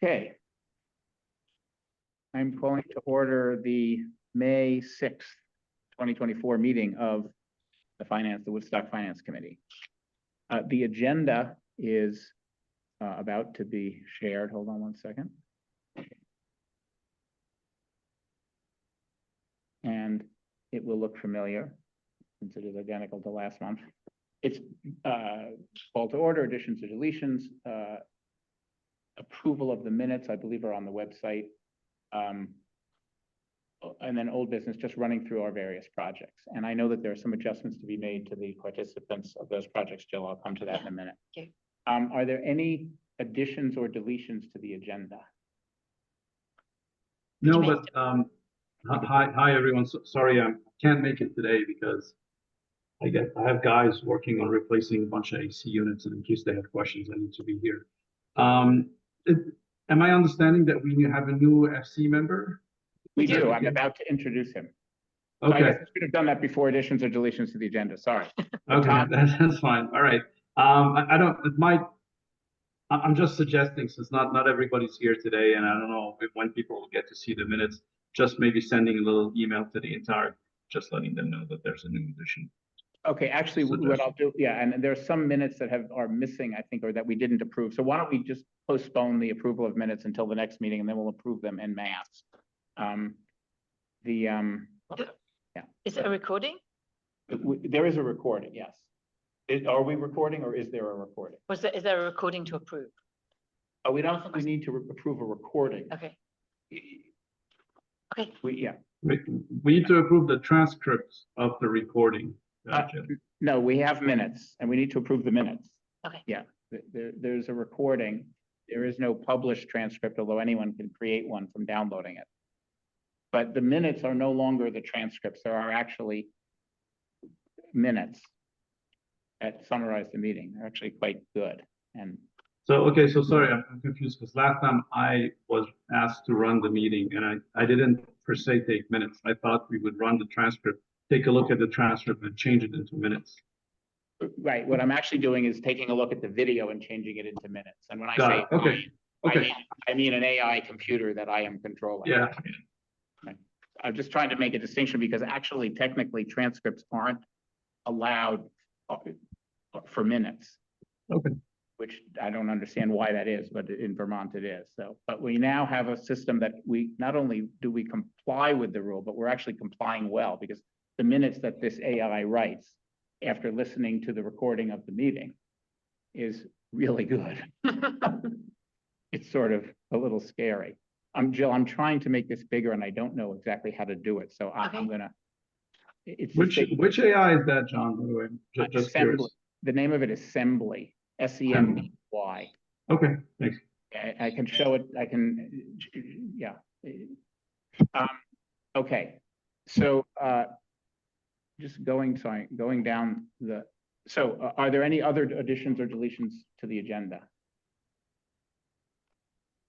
Okay. I'm calling to order the May 6th, 2024 meeting of the Woodstock Finance Committee. The agenda is about to be shared. Hold on one second. And it will look familiar since it is identical to last month. It's call to order, additions or deletions, approval of the minutes, I believe, are on the website. And then old business, just running through our various projects. And I know that there are some adjustments to be made to the participants of those projects, Jill. I'll come to that in a minute. Okay. Are there any additions or deletions to the agenda? No, but hi everyone. Sorry, I can't make it today because I have guys working on replacing a bunch of AC units, and in case they have questions, I need to be here. Am I understanding that we have a new FC member? We do. I'm about to introduce him. Okay. So I guess I should have done that before additions or deletions to the agenda. Sorry. Okay, that's fine. All right. I'm just suggesting, since not everybody's here today, and I don't know when people will get to see the minutes, just maybe sending a little email to the entire, just letting them know that there's a new addition. Okay, actually, what I'll do, yeah, and there are some minutes that are missing, I think, or that we didn't approve. So why don't we just postpone the approval of minutes until the next meeting, and then we'll approve them en masse. Yeah. Is it a recording? There is a recording, yes. Are we recording, or is there a recording? Is there a recording to approve? Oh, we don't think we need to approve a recording. Okay. Okay. Yeah. We need to approve the transcripts of the recording. No, we have minutes, and we need to approve the minutes. Okay. Yeah, there's a recording. There is no published transcript, although anyone can create one from downloading it. But the minutes are no longer the transcripts. There are actually minutes that summarize the meeting. They're actually quite good. And so, okay, so sorry, I'm confused because last time I was asked to run the meeting and I didn't per se take minutes. I thought we would run the transcript, take a look at the transcript and change it into minutes. Right, what I'm actually doing is taking a look at the video and changing it into minutes. And when I Got say it. Okay. Okay. I mean an AI computer that I am controlling. Yeah. I'm just trying to make a distinction because actually, technically, transcripts aren't allowed for minutes. Okay. Which I don't understand why that is, but in Vermont it is. So, but we now have a system that we not only do we comply with the rule, but we're actually complying well, because the minutes that this AI writes after listening to the recording of the meeting is really good. It's sort of a little scary. Jill, I'm trying to make this bigger and I don't know exactly how to do it. So Okay. I'm gonna. Which AI is that, John, by the way? Just curious. The name of it is Sembly, SEMBY. Okay, thanks. I can show it. I can, yeah. Okay, so just going down the. So are there any other additions or deletions to the agenda?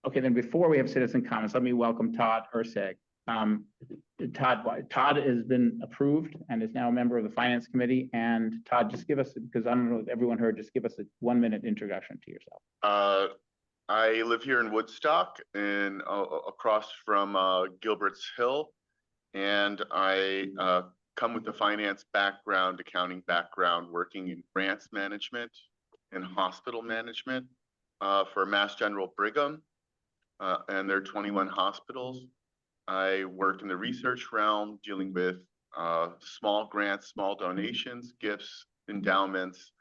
Okay, then before we have citizen comments, let me welcome Todd Urseg. Todd has been approved and is now a member of the Finance Committee. And Todd, just give us, because I don't know if everyone heard, just give us a 1-minute introduction to yourself. I live here in Woodstock and across from Gilbert's Hill. And I come with a finance background, accounting background, working in grants management and hospital management for Mass General Brigham and their 21 hospitals. I work in the research realm, dealing with small grants, small donations, gifts, endowments,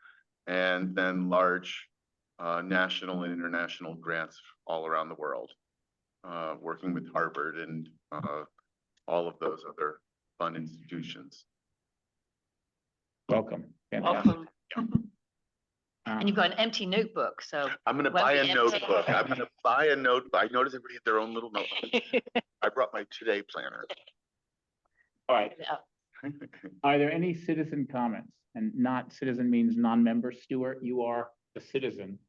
and then large national and international grants all around the world, working with Harvard and all of those other fun institutions. Welcome. Welcome. And you've got an empty notebook, so I'm gonna buy a notebook. I'm gonna buy a notebook. I noticed everybody had their own little notebook. I brought my today planner. All right. Are there any citizen comments? And not citizen means non-member. Stuart, you are a citizen.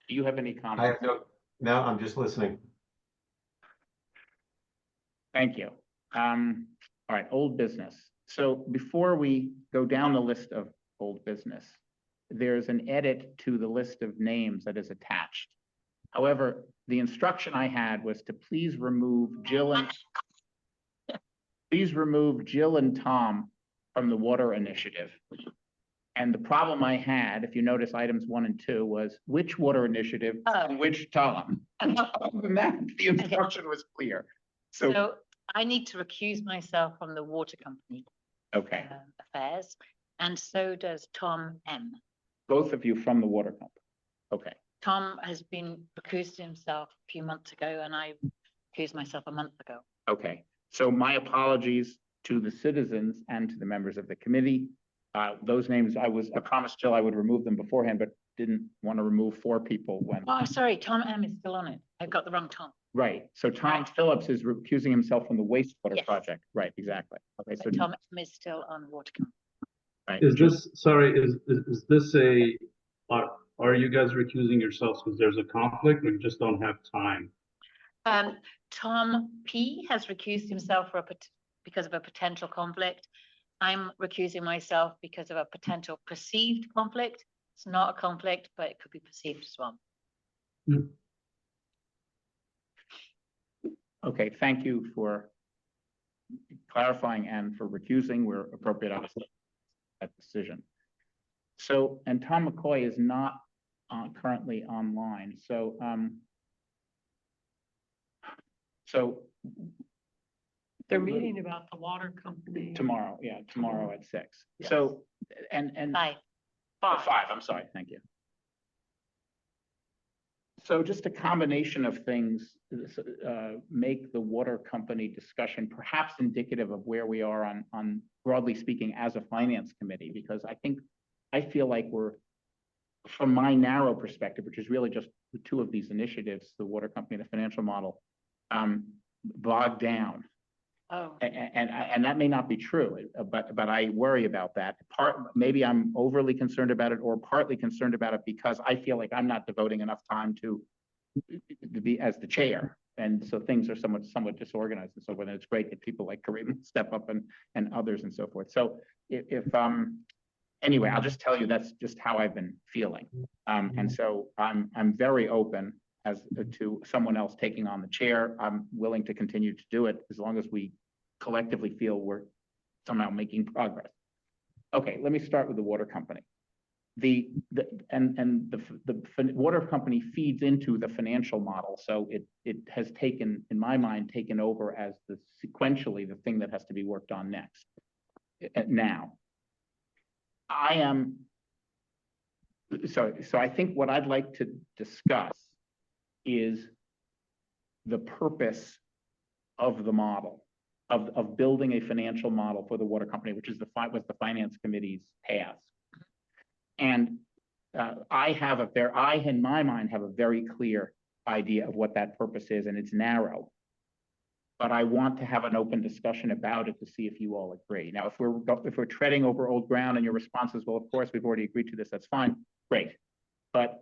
Do you have any comments? I have no, I'm just listening. Thank you. All right, old business. So before we go down the list of old business, there's an edit to the list of names that is attached. However, the instruction I had was to please remove Jill and Tom from the water initiative. And the problem I had, if you notice items 1 and 2, was which water initiative and which Tom. And other than that, the instruction was clear. So, So I need to recuse myself from the water company okay, affairs, and so does Tom M. both of you from the water company. Okay, Tom has been recused himself a few months ago, and I recused myself a month ago. okay. So my apologies to the citizens and to the members of the committee. Those names, I promised Jill I would remove them beforehand, but didn't want to remove 4 people when. Oh, sorry, Tom M is still on it. I've got the wrong Tom. Right, so Tom Phillips is recusing himself from the wastewater Yes. project, right, exactly. Okay, so, But Tom M is still on water company. right, Is this, sorry, is this are you guys recusing yourselves because there's a conflict or you just don't have time? Tom P has recused himself because of a potential conflict. I'm recusing myself because of a potential perceived conflict. It's not a conflict, but it could be perceived as one. okay, thank you for clarifying and for recusing where appropriate, obviously, that decision. So, and Tom McCoy is not currently online, so, They're meeting about the water company. tomorrow, yeah, tomorrow at 6. Yes. So, and. 5. 5, I'm sorry, thank you. So just a combination of things make the water company discussion perhaps indicative of where we are on broadly speaking as a finance committee, because I feel like we're, from my narrow perspective, which is really just the 2 of these initiatives, the water company, the financial model, bogged down. Oh, And that may not be true, but I worry about that. Maybe I'm overly concerned about it, or partly concerned about it because I feel like I'm not devoting enough time to be as the chair, and so things are somewhat disorganized and so forth. And it's great that people like Kareem step up and others and so forth. So anyway, I'll just tell you that's just how I've been feeling, and so I'm very open as to someone else taking on the chair. I'm willing to continue to do it as long as we collectively feel we're somehow making progress. Okay, let me start with the water company. The water company feeds into the financial model, so it has taken, in my mind, taken over as sequentially the thing that has to be worked on next. Now, so I think what I'd like to discuss is the purpose of the model, of building a financial model for the water company, which is was the finance committee's task. And I in my mind have a very clear idea of what that purpose is, and it's narrow. But I want to have an open discussion about it to see if you all agree. Now, if we're treading over old ground and your response is, well, of course, we've already agreed to this, that's fine, great. But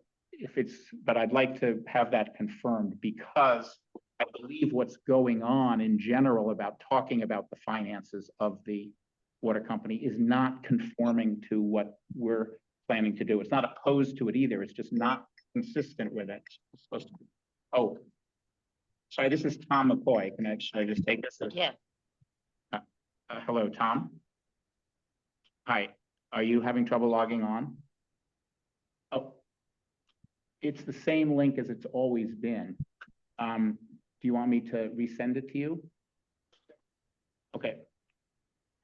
I'd like to have that confirmed, because I believe what's going on in general about talking about the finances of the water company is not conforming to what we're planning to do. It's not opposed to it either. It's just not consistent with it. It's supposed to be. Oh, sorry, this is Tom McCoy. Should I just take this? yeah. Hello, Tom. Hi, are you having trouble logging on? Oh, it's the same link as it's always been. Do you want me to resend it to you? Okay.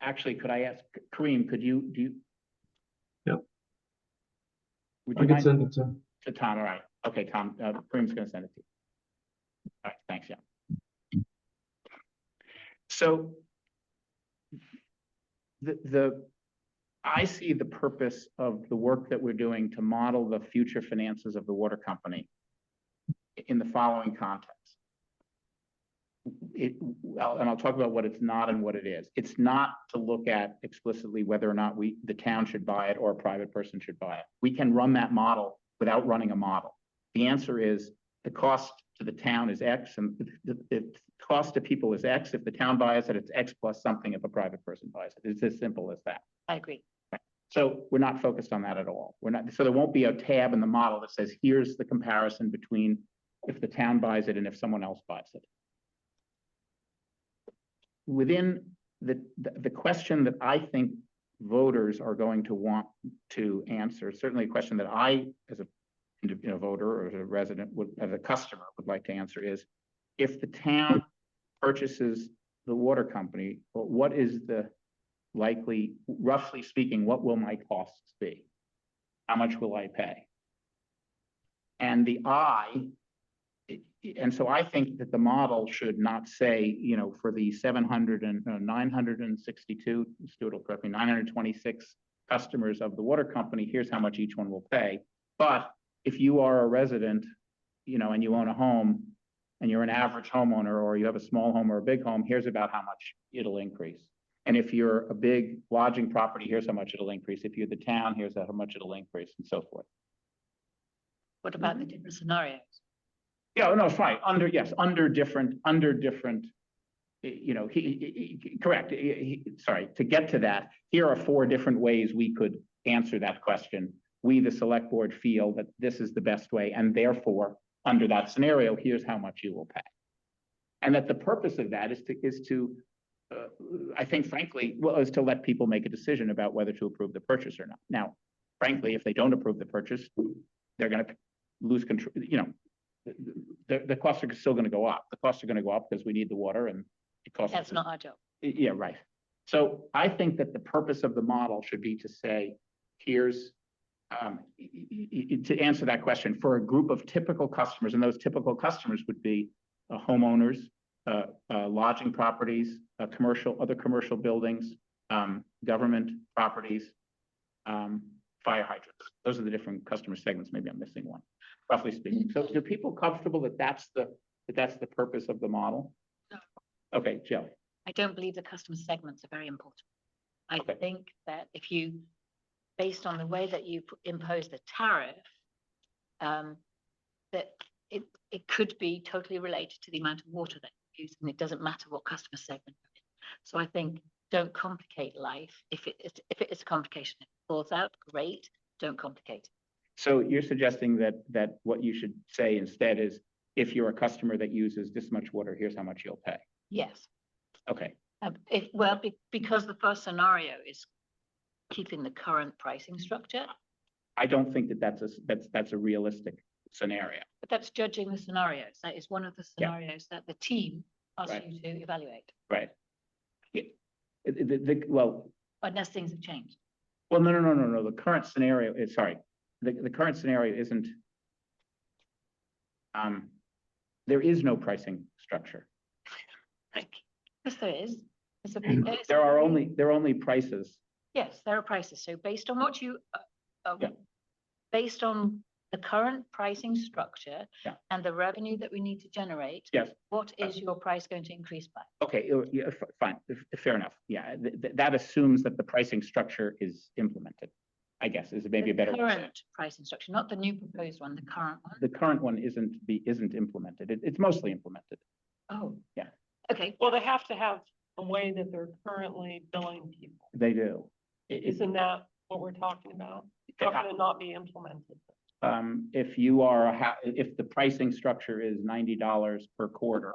Actually, could I ask Kareem, do you? Yep. Would I you can mind? send it To Tom, all right. Okay, Tom, Kareem's gonna send it to you. All right, thanks, yeah. So I see the purpose of the work that we're doing to model the future finances of the water company in the following context. And I'll talk about what it's not and what it is. It's not to look at explicitly whether or not the town should buy it or a private person should buy it. We can run that model without running a model. The answer is the cost to the town is X, and the cost to people is X. If the town buys it, it's X plus something if a private person buys it. It's as simple as that. I agree. So we're not focused on that at all. So there won't be a tab in the model that says, here's the comparison between if the town buys it and if someone else buys it. Within the question that I think voters are going to want to answer, certainly a question that I, as a voter or as a resident, as a customer, would like to answer is, if the town purchases the water company, what is the likely, roughly speaking, what will my costs be? How much will I pay? And and so I think that the model should not say, for the 962, Stuart will correct me, 926 customers of the water company, here's how much each one will pay. But if you are a resident, and you own a home, and you're an average homeowner, or you have a small home or a big home, here's about how much it'll increase. And if you're a big lodging property, here's how much it'll increase. If you're the town, here's how much it'll increase, and so forth. What about the different scenarios? Yeah, no, it's fine. Under different, correct. Sorry, to get to that, here are 4 different ways we could answer that question. We, the select board, feel that this is the best way, and therefore, under that scenario, here's how much you will pay. And that the purpose of that is to I think, frankly, is to let people make a decision about whether to approve the purchase or not. Now, frankly, if they don't approve the purchase, they're going to lose control. The costs are still going to go up. The costs are going to go up because we need the water, and it costs. That's not our job. Yeah, right. So I think that the purpose of the model should be to say, here's to answer that question for a group of typical customers, and those typical customers would be homeowners, lodging properties, other commercial buildings, government properties, fire hydrants. Those are the different customer segments. Maybe I'm missing one, roughly speaking. So are people comfortable that that's the purpose of the model? No. Okay, Jill. I don't believe the customer segments are very important. I Okay. think that if you, based on the way that you impose the tariff, that it could be totally related to the amount of water that you use, and it doesn't matter what customer segment you're in. So I think don't complicate life. If it is a complication, it falls out, great. Don't complicate it. So you're suggesting that what you should say instead is, if you're a customer that uses this much water, here's how much you'll pay. Yes. Okay. Because the first scenario is keeping the current pricing structure, I don't think that's a realistic scenario. but that's judging the scenarios. That is one of the Yeah. scenarios that the team asks Right. you to evaluate, Right. Yeah. Well, unless things have changed. no. The current scenario is, sorry, the current scenario isn't, there is no pricing structure. Yes, there is. There are only prices. Yes, there are prices. So based on what you, Yeah. based on the current pricing structure Yeah. and the revenue that we need to generate, Yes. what is your price going to increase by? Okay, yeah, fine, fair enough. Yeah, that assumes that the pricing structure is implemented, I guess, is maybe a better way to say it. Current pricing structure, not the new proposed one, the current one. The current one isn't implemented. It's mostly implemented. Oh. Yeah. Okay, Well, they have to have a way that they're currently billing people. They do. Isn't that what we're talking about? How can it not be implemented? If if the pricing structure is $90 per quarter.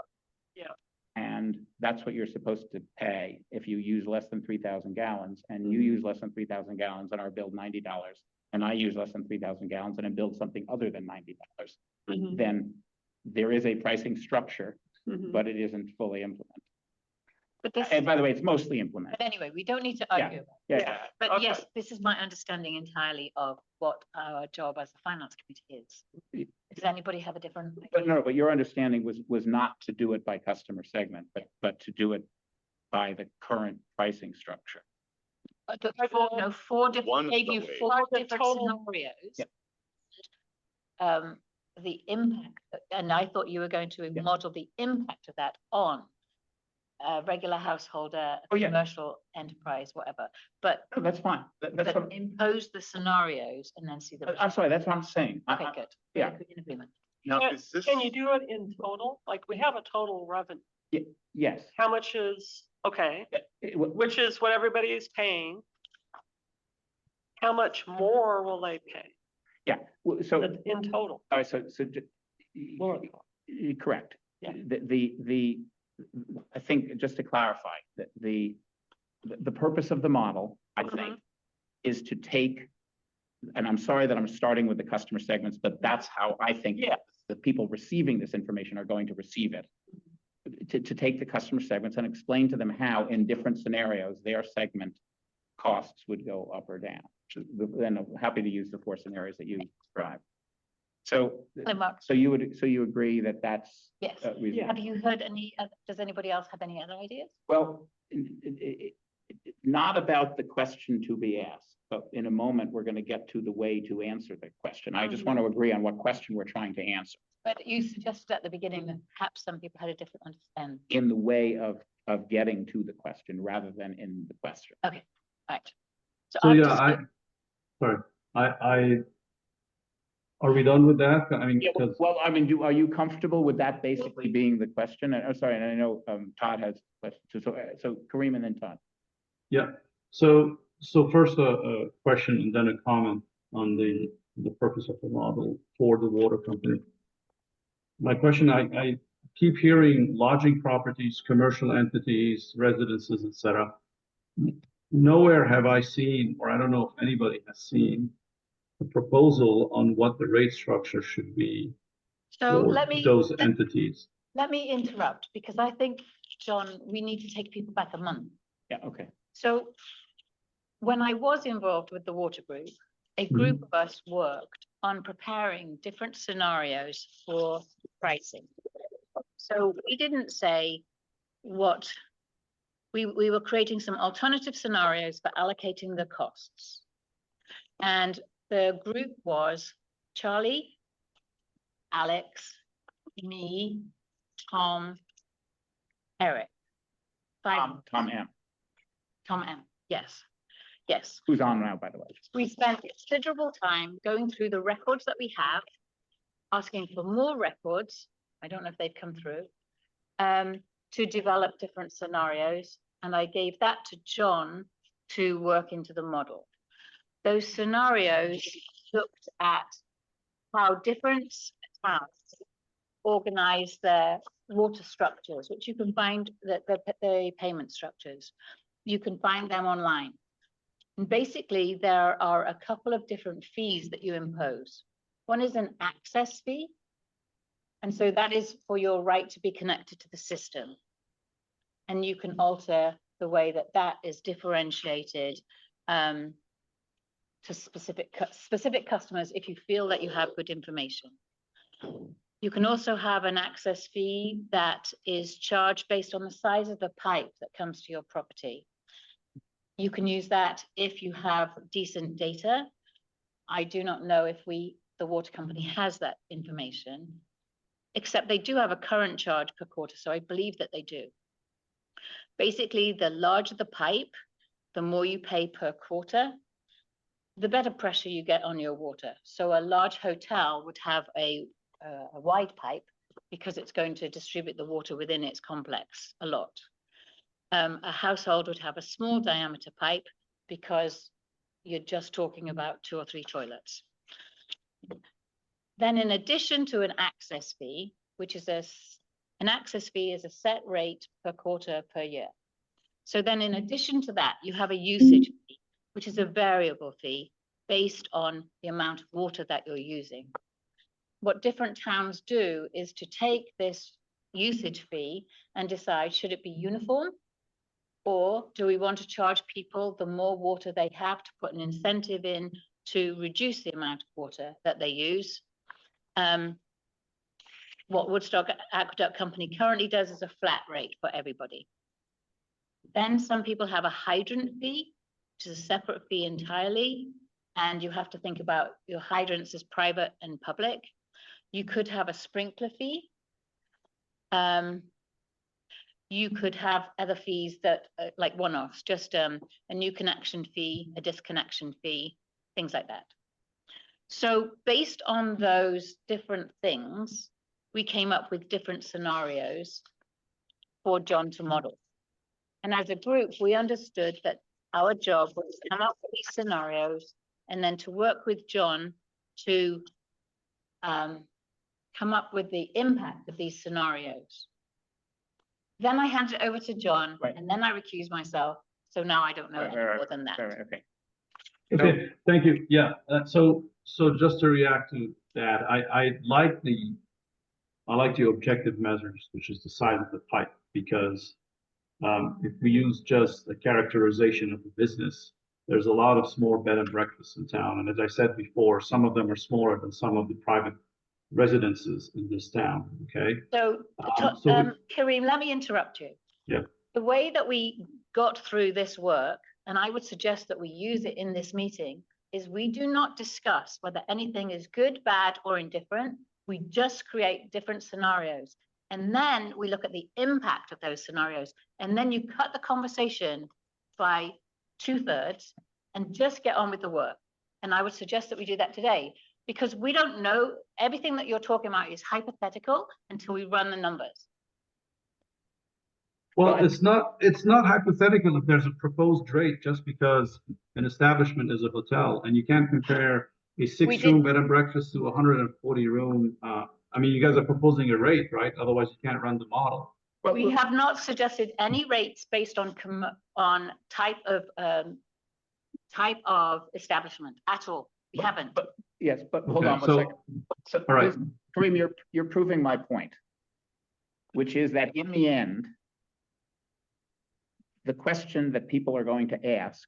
Yeah. And that's what you're supposed to pay if you use less than 3,000 gallons, and you Mhm. use less than 3,000 gallons and are billed $90, and I use less than 3,000 gallons and am billed something other than $90, Mhm, then there is a pricing structure, mhm. but it isn't fully implemented. but this, And by the way, it's mostly but implemented. anyway, we don't need to Yeah. argue. Yeah. But Okay. yes, this is my understanding entirely of what our job as a finance committee is. Does anybody have a different? But your understanding was not to do it by customer segment, but to do it by the current pricing structure. Four One different, of gave the you ways. four The different total- scenarios. Yep. The impact, and I thought you were going to Yeah. model the impact of that on a regular householder, Oh, yeah. commercial enterprise, whatever, but No, that's fine. That's but what, impose the scenarios and then see the. I'm sorry, that's what I'm saying. Okay, good. yeah. In agreement. Now, Can- is this? Can you do it in total? Like, we have a total revenue. Yes. How much is, okay, which is what everybody is paying. How much more will they pay So, in total? all right, so Laura. Correct. Yeah. I think, just to clarify, that the purpose of the model, I think, is to take, and I'm sorry that I'm starting with the customer segments, but that's how I think Yeah. the people receiving this information are going to receive it. To take the customer segments and explain to them how, in different scenarios, their segment costs would go up or down. Then I'm happy to use the 4 scenarios that you described. So, Mark, so you agree that that's yes. reasonable? Have you heard any, does anybody else have any other ideas? Well, not about the question to be asked, but in a moment, we're going to get to the way to answer the question. I just want to agree on what question we're trying to answer But you suggested at the beginning that perhaps some people had a different understanding. in the way of getting to the question rather than in the question. Right. So I've yeah, just- are we done with that? I mean, Yeah, because, well, I mean, are you comfortable with that basically being the question? And, I'm sorry, and I know Todd has questions too. So Kareem and then Todd. yeah, so first a question and then a comment on the purpose of the model for the water company. My question, I keep hearing lodging properties, commercial entities, residences, etc. Nowhere have I seen, or I don't know if anybody has seen, a proposal on what the rate structure should be So for those entities. let me interrupt because I think, John, we need to take people back a month. Yeah, okay. So when I was involved with the water group, a group of us worked on preparing different scenarios for pricing. So we didn't say what, we were creating some alternative scenarios for allocating the costs. And the group was Charlie, Alex, me, Tom, Eric. Tom M, Tom M, yes, yes. who's on now, by the way. We spent considerable time going through the records that we have, asking for more records. I don't know if they've come through, to develop different scenarios. And I gave that to John to work into the model. Those scenarios looked at how different towns organize their water structures, which you can find the payment structures. You can find them online. And basically, there are a couple of different fees that you impose. One is an access fee. And so that is for your right to be connected to the system. And you can alter the way that that is differentiated to specific customers if you feel that you have good information. You can also have an access fee that is charged based on the size of the pipe that comes to your property. You can use that if you have decent data. I do not know if the water company has that information, except they do have a current charge per quarter, so I believe that they do. Basically, the larger the pipe, the more you pay per quarter, the better pressure you get on your water. So a large hotel would have a wide pipe because it's going to distribute the water within its complex a lot. A household would have a small diameter pipe because you're just talking about 2 or 3 toilets. Then in addition to an access fee, which is an access fee is a set rate per quarter per year. So then in addition to that, you have a usage fee, which is a variable fee based on the amount of water that you're using. What different towns do is to take this usage fee and decide, should it be uniform? Or do we want to charge people the more water they have to put an incentive in to reduce the amount of water that they use? What Woodstock Aqueduct Company currently does is a flat rate for everybody. Then some people have a hydrant fee, which is a separate fee entirely. And you have to think about your hydrants as private and public. You could have a sprinkler fee. You could have other fees that like one-offs, just a new connection fee, a disconnection fee, things like that. So based on those different things, we came up with different scenarios for John to model. And as a group, we understood that our job was to come up with these scenarios and then to work with John to come up with the impact of these scenarios. Then I hand it over to John, Right. and then I recuse myself. So now I don't know Right, any right, more than that. Right, okay. Okay, thank you. Yeah, so just to react to that, I like the objective measures, which is the size of the pipe, because if we use just a characterization of the business, there's a lot of small bed and breakfasts in town. And as I said before, some of them are smaller than some of the private residences in this town, okay? So, Kareem, let me interrupt you. Yeah. The way that we got through this work, and I would suggest that we use it in this meeting, is we do not discuss whether anything is good, bad, or indifferent. We just create different scenarios. And then we look at the impact of those scenarios. And then you cut the conversation by 2/3 and just get on with the work. And I would suggest that we do that today, because we don't know, everything that you're talking about is hypothetical until we run the numbers. Well, it's not hypothetical if there's a proposed rate just because an establishment is a hotel, and you can't compare a 6-room bed and breakfast to a 140-room. I mean, you guys are proposing a rate, right? Otherwise, you can't run the model. We have not suggested any rates based on type of establishment at all. We haven't. But, yes, but hold Okay, on one so- second. So, all right. Kareem, you're proving my point, which is that in the end, the question that people are going to ask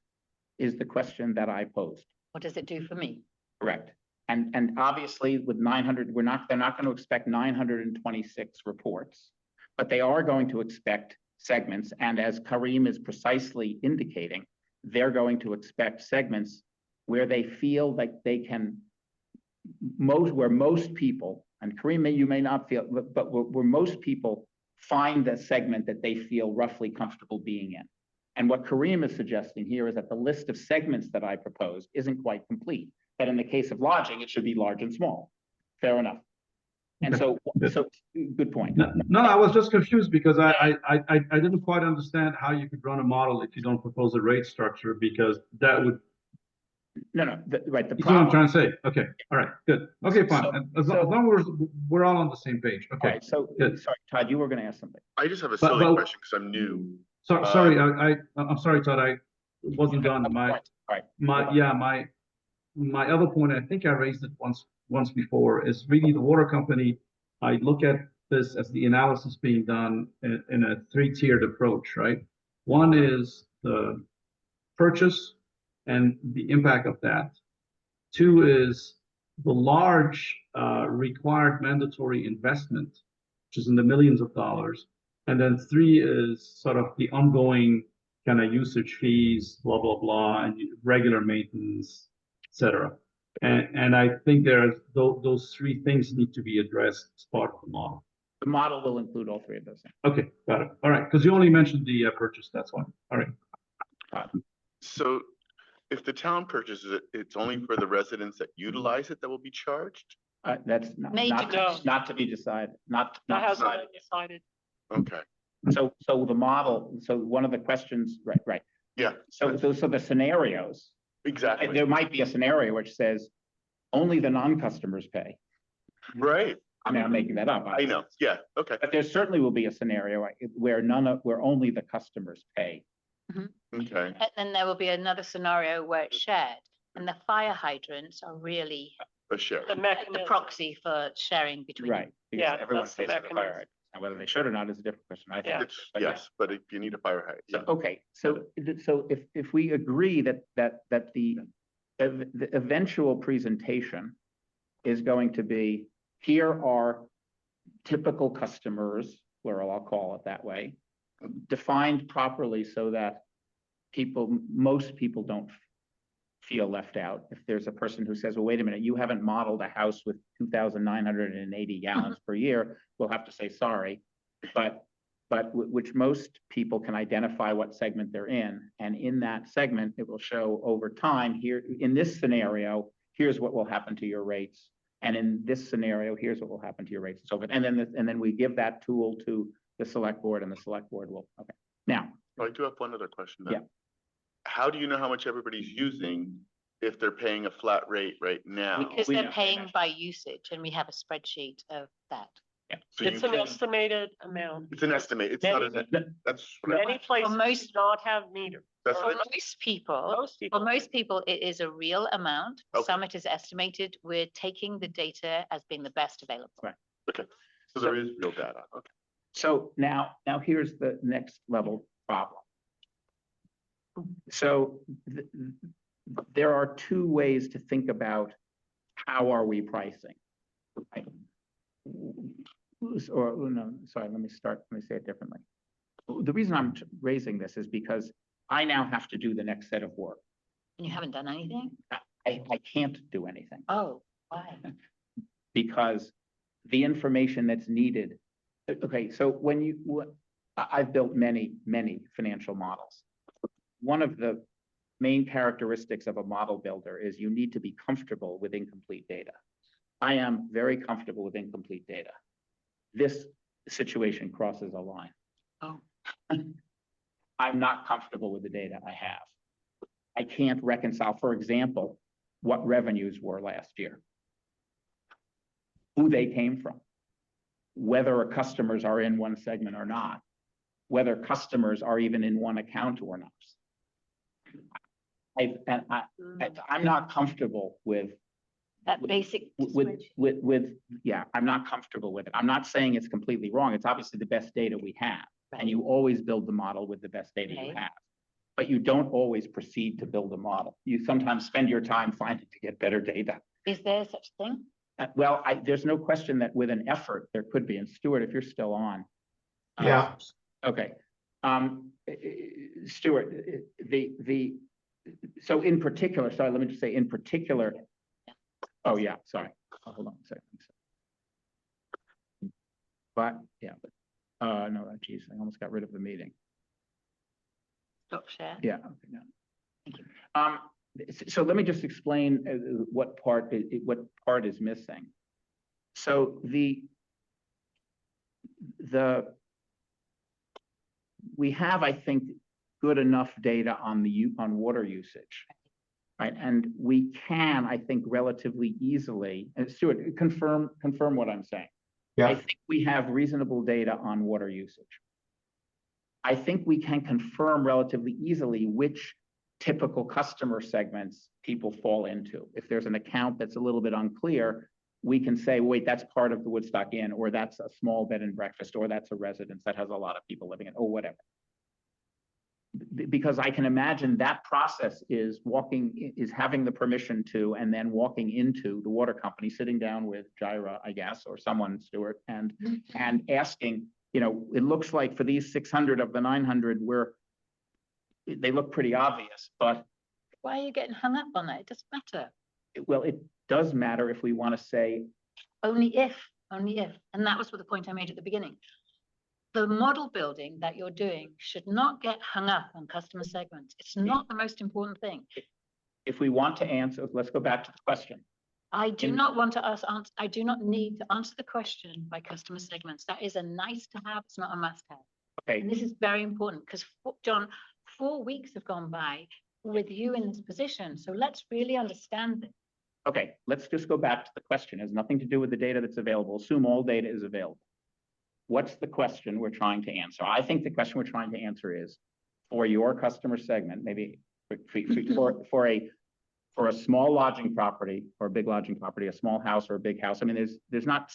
is the question that I posed. What does it do for me? Correct. And obviously with 900, they're not going to expect 926 reports, but they are going to expect segments. And as Kareem is precisely indicating, they're going to expect segments where they feel like they can, where most people, and Kareem, you may not feel, but where most people find the segment that they feel roughly comfortable being in. And what Kareem is suggesting here is that the list of segments that I propose isn't quite complete. That in the case of lodging, it should be large and small. Fair enough. And so good point. No, I was just confused because I didn't quite understand how you could run a model if you don't propose a rate structure, because that would. No, right. The You see what I'm problem. trying to say? Okay, all right, good. Okay, fine. So- As long as we're all on the same page. All Okay. right, so, Good. sorry, Todd, you were going to ask something. I just have a But- silly but- question because I'm new. So, sorry, I'm sorry, Todd. I wasn't done. All right. My other point, I think I raised it once before, is really the water company. I look at this as the analysis being done in a 3-tiered approach, right? One is the purchase and the impact of that. 2 is the large required mandatory investment, which is in the millions of dollars. And then 3 is sort of the ongoing kind of usage fees, blah, blah, blah, and regular maintenance, etc. And I think those 3 things need to be addressed as part of the model. The model will include all 3 of those things. Okay, got it. All right, because you only mentioned the purchase, that's why. All right. So if the town purchases it, it's only for the residents that utilize it that will be charged? That's not to be decided, not That hasn't decided. been decided. Okay, So the model, so one of the questions, right. yeah, So the scenarios, exactly, there might be a scenario which says only the non-customers pay. right, I mean, I'm making that up. I know, yeah, okay, But there certainly will be a scenario where where only the customers pay. okay, And then there will be another scenario where it's shared, and the fire hydrants are really a share, The the mechanism. proxy for sharing between. Right. because Yeah, everyone that's the pays for the fire mechanism. hydrant. And whether they should or not is a different question, I Yeah. think. it's, But yes, but if you need a fire hydrant, So, yeah, okay, so if we agree that the eventual presentation is going to be, here are typical customers, plural, I'll call it that way, defined properly so that most people don't feel left out. If there's a person who says, well, wait a minute, you haven't modeled a house with 2,980 gallons per year, we'll have to say sorry. But which most people can identify what segment they're in. And in that segment, it will show over time here, in this scenario, here's what will happen to your rates. And in this scenario, here's what will happen to your rates. So, and then we give that tool to the select board, and the select board will, okay. Now, I do have one other question then. Yeah. How do you know how much everybody's using if they're paying a flat rate right now. Because we they're know. paying by usage and we have a spreadsheet of that. So you It's an can- estimated amount. It's an estimate, it's not, that's, what I- Many places most- do not have meters. that's, For what I- most people, Most people. for most people, it is a real amount. Okay. Some it is estimated. We're taking the data as being the best available. Right. so there is real data, okay. So now here's the next level problem. So there are two ways to think about how are we pricing? Right? Or no, sorry, let me say it differently. The reason I'm raising this is because I now have to do the next set of work. And you haven't done anything? I can't do anything Oh, why? because the information that's needed. Okay, so I've built many financial models. One of the main characteristics of a model builder is you need to be comfortable with incomplete data. I am very comfortable with incomplete data. This situation crosses a line. Oh. I'm not comfortable with the data I have. I can't reconcile, for example, what revenues were last year, who they came from, whether customers are in one segment or not, whether customers are even in one account or not. I'm not comfortable with That basic. yeah, I'm not comfortable with it. I'm not saying it's completely wrong. It's obviously the best data we have. And Right. you always build the model with the best data you Right. have. But you don't always proceed to build a model. You sometimes spend your time finding to get better data. Is there such a thing? Well, there's no question that with an effort, there could be. And Stuart, if you're still on. Yeah. Okay. Stuart, so in particular, sorry, let me just say in particular. Oh, yeah, sorry. Oh, hold on a second. But, yeah, no, geez, I almost got rid of the meeting. Stop share. Yeah. Okay, no. So let me just explain what part is missing. So we have, I think, good enough data on water usage, right? And we can, I think, relatively easily. And Stuart, confirm what I'm saying. I Yeah, think we have reasonable data on water usage. I think we can confirm relatively easily which typical customer segments people fall into. If there's an account that's a little bit unclear, we can say, wait, that's part of the Woodstock Inn, or that's a small bed and breakfast, or that's a residence that has a lot of people living in, or whatever. Because I can imagine that process is having the permission to, and then walking into the water company, sitting down with Jaira, I guess, or someone, Stuart, and asking, it looks like for these 600 of the 900, they look pretty obvious, but Why are you getting hung up on that? It doesn't matter. well, it does matter if we want to say, Only if. And that was what the point I made at the beginning. The model building that you're doing should not get hung up on customer segments. It's not the most important thing. if we want to answer, let's go back to the question. I do In- not want to answer, I do not need to answer the question by customer segments. That is a nice to have, it's not a must have. Okay, And this is very important because, John, 4 weeks have gone by with you in this position. So let's really understand this. okay, let's just go back to the question. It has nothing to do with the data that's available. Assume all data is available. What's the question we're trying to answer? I think the question we're trying to answer is, for your customer segment, maybe for a small lodging property or a big lodging property, a small house or a big house. I mean, there's not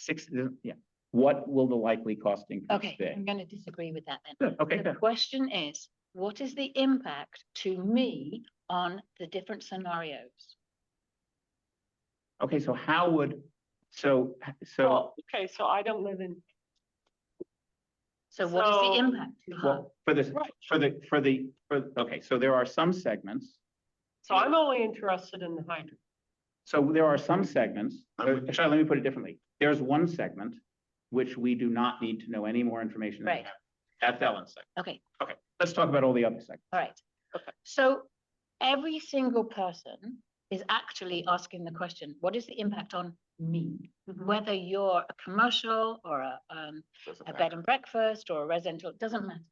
yeah. What will the likely cost increase Okay, be? I'm going to disagree with that then. Good, okay, The good. question is, what is the impact to me on the different scenarios? Okay, so how would, so, Well, okay, so I don't live in, So what is So- the impact to her? well, okay, so there are some segments. so I'm only interested in the hydrant. So there are some segments, actually, let me put it differently. There's one segment which we do not need to know any more information. than we Right. have. That's Ellen's segment. Okay, Okay, let's talk about all the other segments. all right. So every single person is actually asking the question, what is the impact on me? Whether you're a commercial or a bed and breakfast or a residential, it doesn't matter.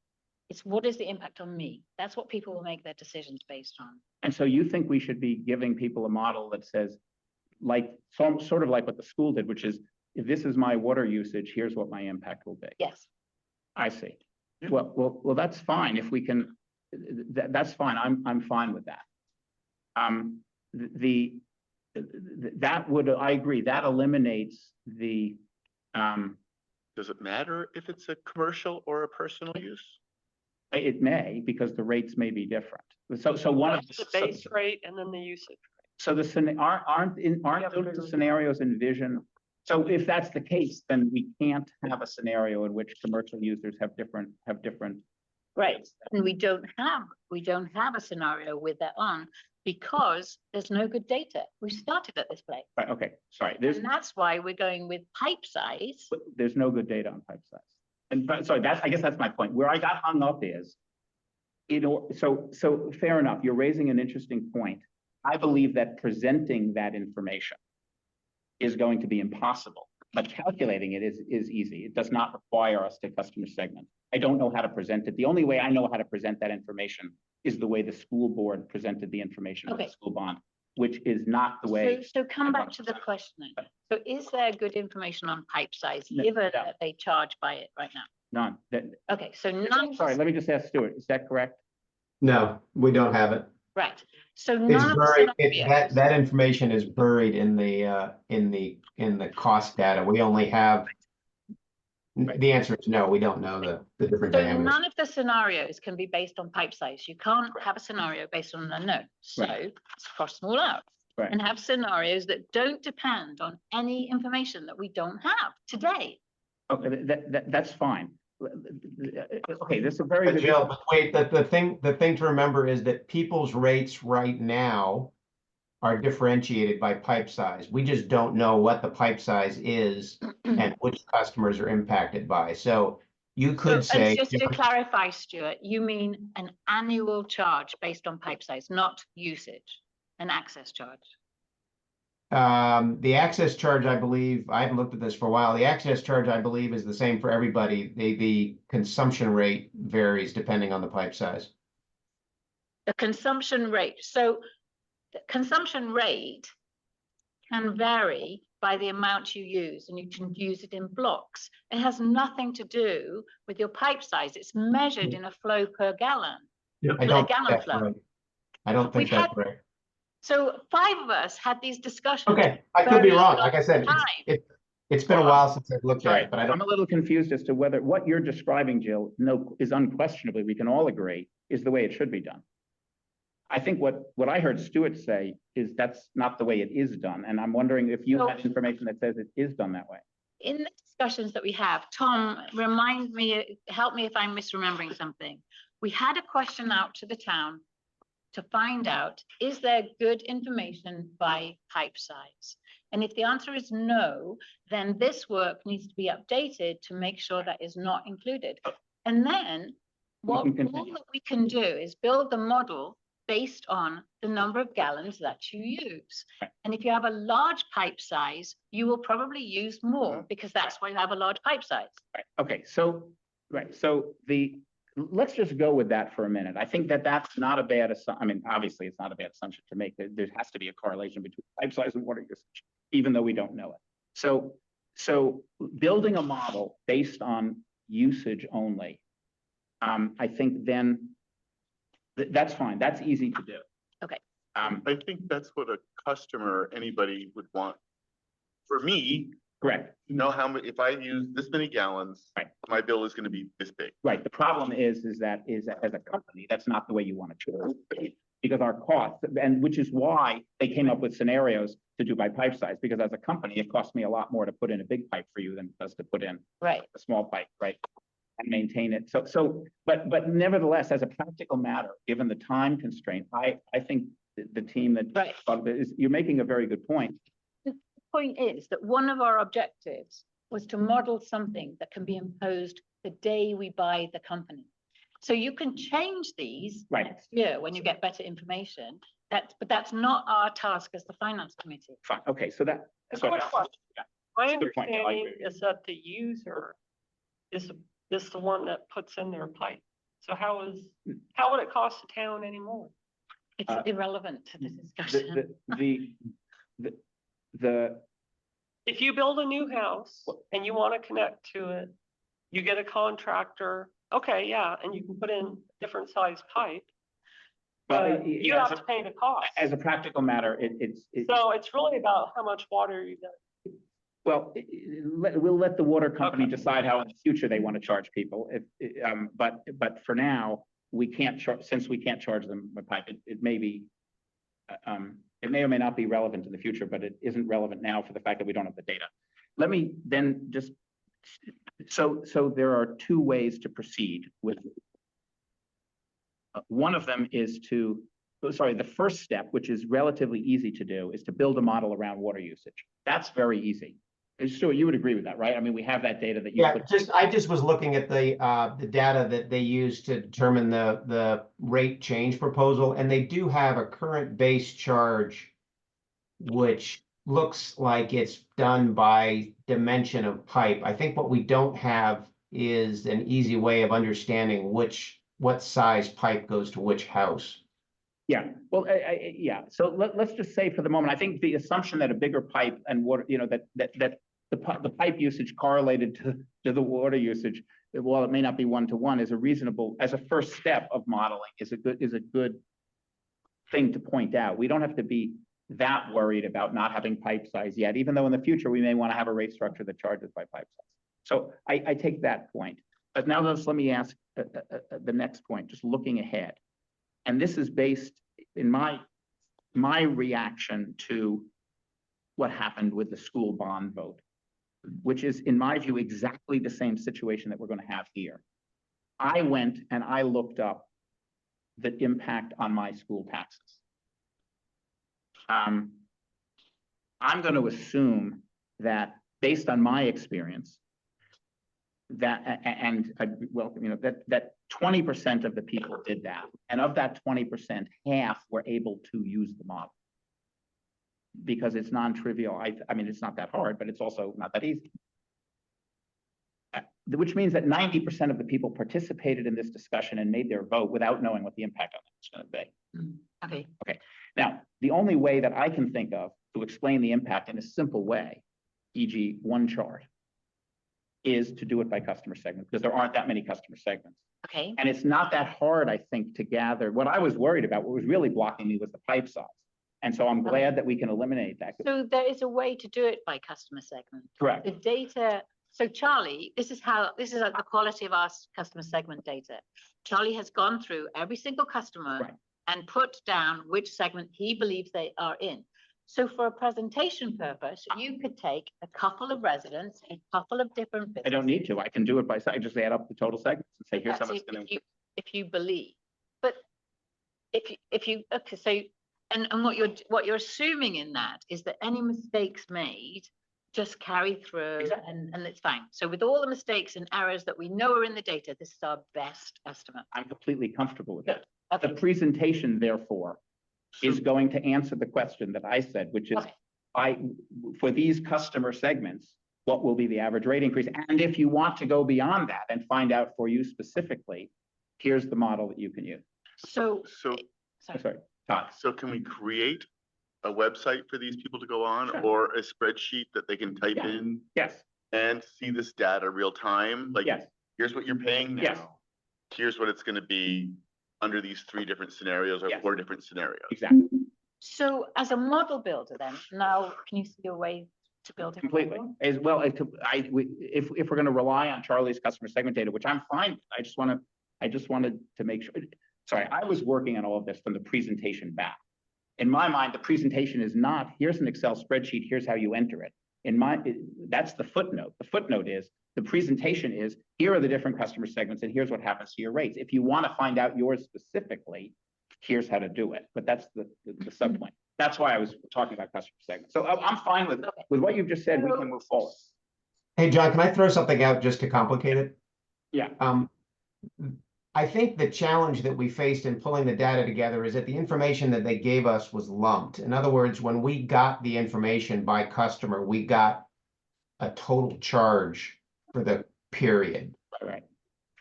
It's what is the impact on me? That's what people will make their decisions based on. And so you think we should be giving people a model that says, like, sort of like what the school did, which is, if this is my water usage, here's what my impact will be. Yes. I see. Well, that's fine. If we can, that's fine. I'm fine with that. That would, I agree, that eliminates the, Does it matter if it's a commercial or a personal use? it may, because the rates may be different. So one of, The base rate and then the usage. so aren't those the scenarios envisioned? So if that's the case, then we can't have a scenario in which commercial users have different. Right. And we don't have a scenario with that on because there's no good data. We started at this place. Right, okay, sorry, And that's why we're going with pipe size. there's no good data on pipe size. And sorry, I guess that's my point. Where I got hung up is, so fair enough, you're raising an interesting point. I believe that presenting that information is going to be impossible, but calculating it is easy. It does not require us to customer segment. I don't know how to present it. The only way I know how to present that information is the way the school board presented the information with the Okay. school bond, which is not the way. So come back to the question then. So is there good information on pipe size, given no. that they charge by it right now? None. Okay, so none. Sorry, let me just ask Stuart, is that correct? No, we don't have it. Right, so It's none of buried, the scenarios. that information is buried in the cost data. We only have. The answer is no, we don't know the different So diameters. none of the scenarios can be based on pipe size. You can't have a scenario based on an unknown. So Right. let's cross them all out. Right. And have scenarios that don't depend on any information that we don't have today. Okay, that's fine. Okay, this is a very But good. Jill, but wait, the thing to remember is that people's rates right now are differentiated by pipe size. We just don't know what the pipe size is and which customers are impacted by. So you could So, say, and just to clarify, Stuart, you mean an annual charge based on pipe size, not usage, an access charge? the access charge, I believe, I haven't looked at this for a while. The access charge, I believe, is the same for everybody. The consumption rate varies depending on the pipe size. The consumption rate. So the consumption rate can vary by the amount you use, and you can use it in blocks. It has nothing to do with your pipe size. It's measured in a flow per gallon. I don't think gallon that's flow. right. I don't think We've that's right. So 5 of us had these discussions. Okay, I could be very wrong. Like I said, time. it's been a while since I've looked at Sorry, it, but I don't. I'm a little confused as to whether what you're describing, Jill, is unquestionably, we can all agree, is the way it should be done. I think what I heard Stuart say is that's not the way it is done. And I'm wondering if you So- have information that says it is done that way. In the discussions that we have, Tom, help me if I'm misremembering something. We had a question out to the town to find out, is there good information by pipe size? And if the answer is no, then this work needs to be updated to make sure that is not included. And then all can continue. that we can do is build the model based on the number of gallons that you use. Right. And if you have a large pipe size, you will probably use more Mm-hmm. because that's why you have a large pipe size. Right, okay, so let's just go with that for a minute. I think that's not a bad assumption. I mean, obviously, it's not a bad assumption to make. There has to be a correlation between pipe size and water usage, even though we don't know it. So building a model based on usage only, I think then that's fine. That's easy to do. Okay. I think that's what a customer, anybody would want. For me, Correct. to know how many, if I use this many gallons, Right. my bill is gonna be this big. Right. The problem is that as a company, that's not the way you want to do it. Because our costs, and which is why they came up with scenarios to do by pipe size, because as a company, it costs me a lot more to put in a big pipe for you than it does to put in Right. a small pipe, right? And maintain it. But nevertheless, as a practical matter, given the time constraint, I think the team that Right. thought of it is, you're making a very good point. Point is that one of our objectives was to model something that can be imposed the day we buy the company. So you can change these Right. next year when you get better information. But that's not our task as the finance committee. Fine. Okay, so that. A so- quick question. My Good point. No, I understanding agree. is that the user is the one that puts in their pipe. So how would it cost the town anymore? It's Uh, irrelevant to this discussion. The, If you build a new house and you want to connect to it, you get a contractor, okay, yeah, and you can put in different size pipe. But you have to pay the cost. as a practical matter, it's. So it's really about how much water you get. Well, we'll let the water company Okay. decide how in the future they want to charge people. But for now, we can't charge, since we can't charge them by pipe, it may be, it may or may not be relevant in the future, but it isn't relevant now for the fact that we don't have the data. Let me then just, so there are two ways to proceed with. One of them is to, the first step, which is relatively easy to do, is to build a model around water usage. That's very easy. Stuart, you would agree with that, right? I mean, we have that data that you Yeah, put. I just was looking at the data that they use to determine the rate change proposal, and they do have a current base charge, which looks like it's done by dimension of pipe. I think what we don't have is an easy way of understanding what size pipe goes to which house. Yeah, well, yeah, so let's just say for the moment, I think the assumption that a bigger pipe and water, that the pipe usage correlated to the water usage, while it may not be one-to-one, is a reasonable, as a first step of modeling, is a good thing to point out. We don't have to be that worried about not having pipe size yet, even though in the future we may want to have a rate structure that charges by pipe size. So I take that point. But now let me ask the next point, just looking ahead. And this is based in my reaction to what happened with the school bond vote, which is, in my view, exactly the same situation that we're going to have here. I went and I looked up the impact on my school taxes. I'm going to assume that, based on my experience, that that 20% of the people did that, and of that 20%, half were able to use the model because it's non-trivial. I mean, it's not that hard, but it's also not that easy. Which means that 90% of the people participated in this discussion and made their vote without knowing what the impact on that was going to be. Okay. Now, the only way that I can think of to explain the impact in a simple way, e.g. one chart, is to do it by customer segment, because there aren't that many customer segments. Okay. And it's not that hard, I think, to gather. What I was worried about, what was really blocking me, was the pipe size. And so I'm glad that we can eliminate that. So there is a way to do it by customer segment. Correct. The data, so Charlie, this is like the quality of our customer segment data. Charlie has gone through every single customer Right. and put down which segment he believes they are in. So for a presentation purpose, you could take a couple of residents, a couple of different businesses. I don't need to. I can do it by site. Just add up the total segments and say, here's how much it's going to. If you believe, but if you okay, so and what you're assuming in that is that any mistakes made just carry through. Exactly. and it's fine. So with all the mistakes and errors that we know are in the data, this is our best estimate. I'm completely comfortable with that. Okay. The presentation, therefore, is going to answer the question that I said, which is, Okay. for these customer segments, what will be the average rate increase? And if you want to go beyond that and find out for you specifically, here's the model that you can use. So So, Sorry, Todd. so can we create a website for these people to go on, Sure. or a spreadsheet that they can type Yeah. in Yes, and see this data real time? Like, yes, here's what you're paying Yes. now. Here's what it's gonna be under these 3 different scenarios or Yes. 4 different scenarios. exactly. So as a model builder, then now can you see a way to build a Completely. model? As well, if we're going to rely on Charlie's customer segment data, which I'm fine with, I just wanted to make sure. Sorry, I was working on all of this from the presentation back. In my mind, the presentation is not, here's an Excel spreadsheet, here's how you enter it. That's the footnote. The footnote is, the presentation is, here are the different customer segments and here's what happens to your rates. If you want to find out yours specifically, here's how to do it. But that's the subpoint. That's why I was talking about customer segments. So I'm fine with what you've just said. We can move forward. Hey, John, can I throw something out just to complicate it? Yeah. I think the challenge that we faced in pulling the data together is that the information that they gave us was lumped. In other words, when we got the information by customer, we got a total charge for the period. Right.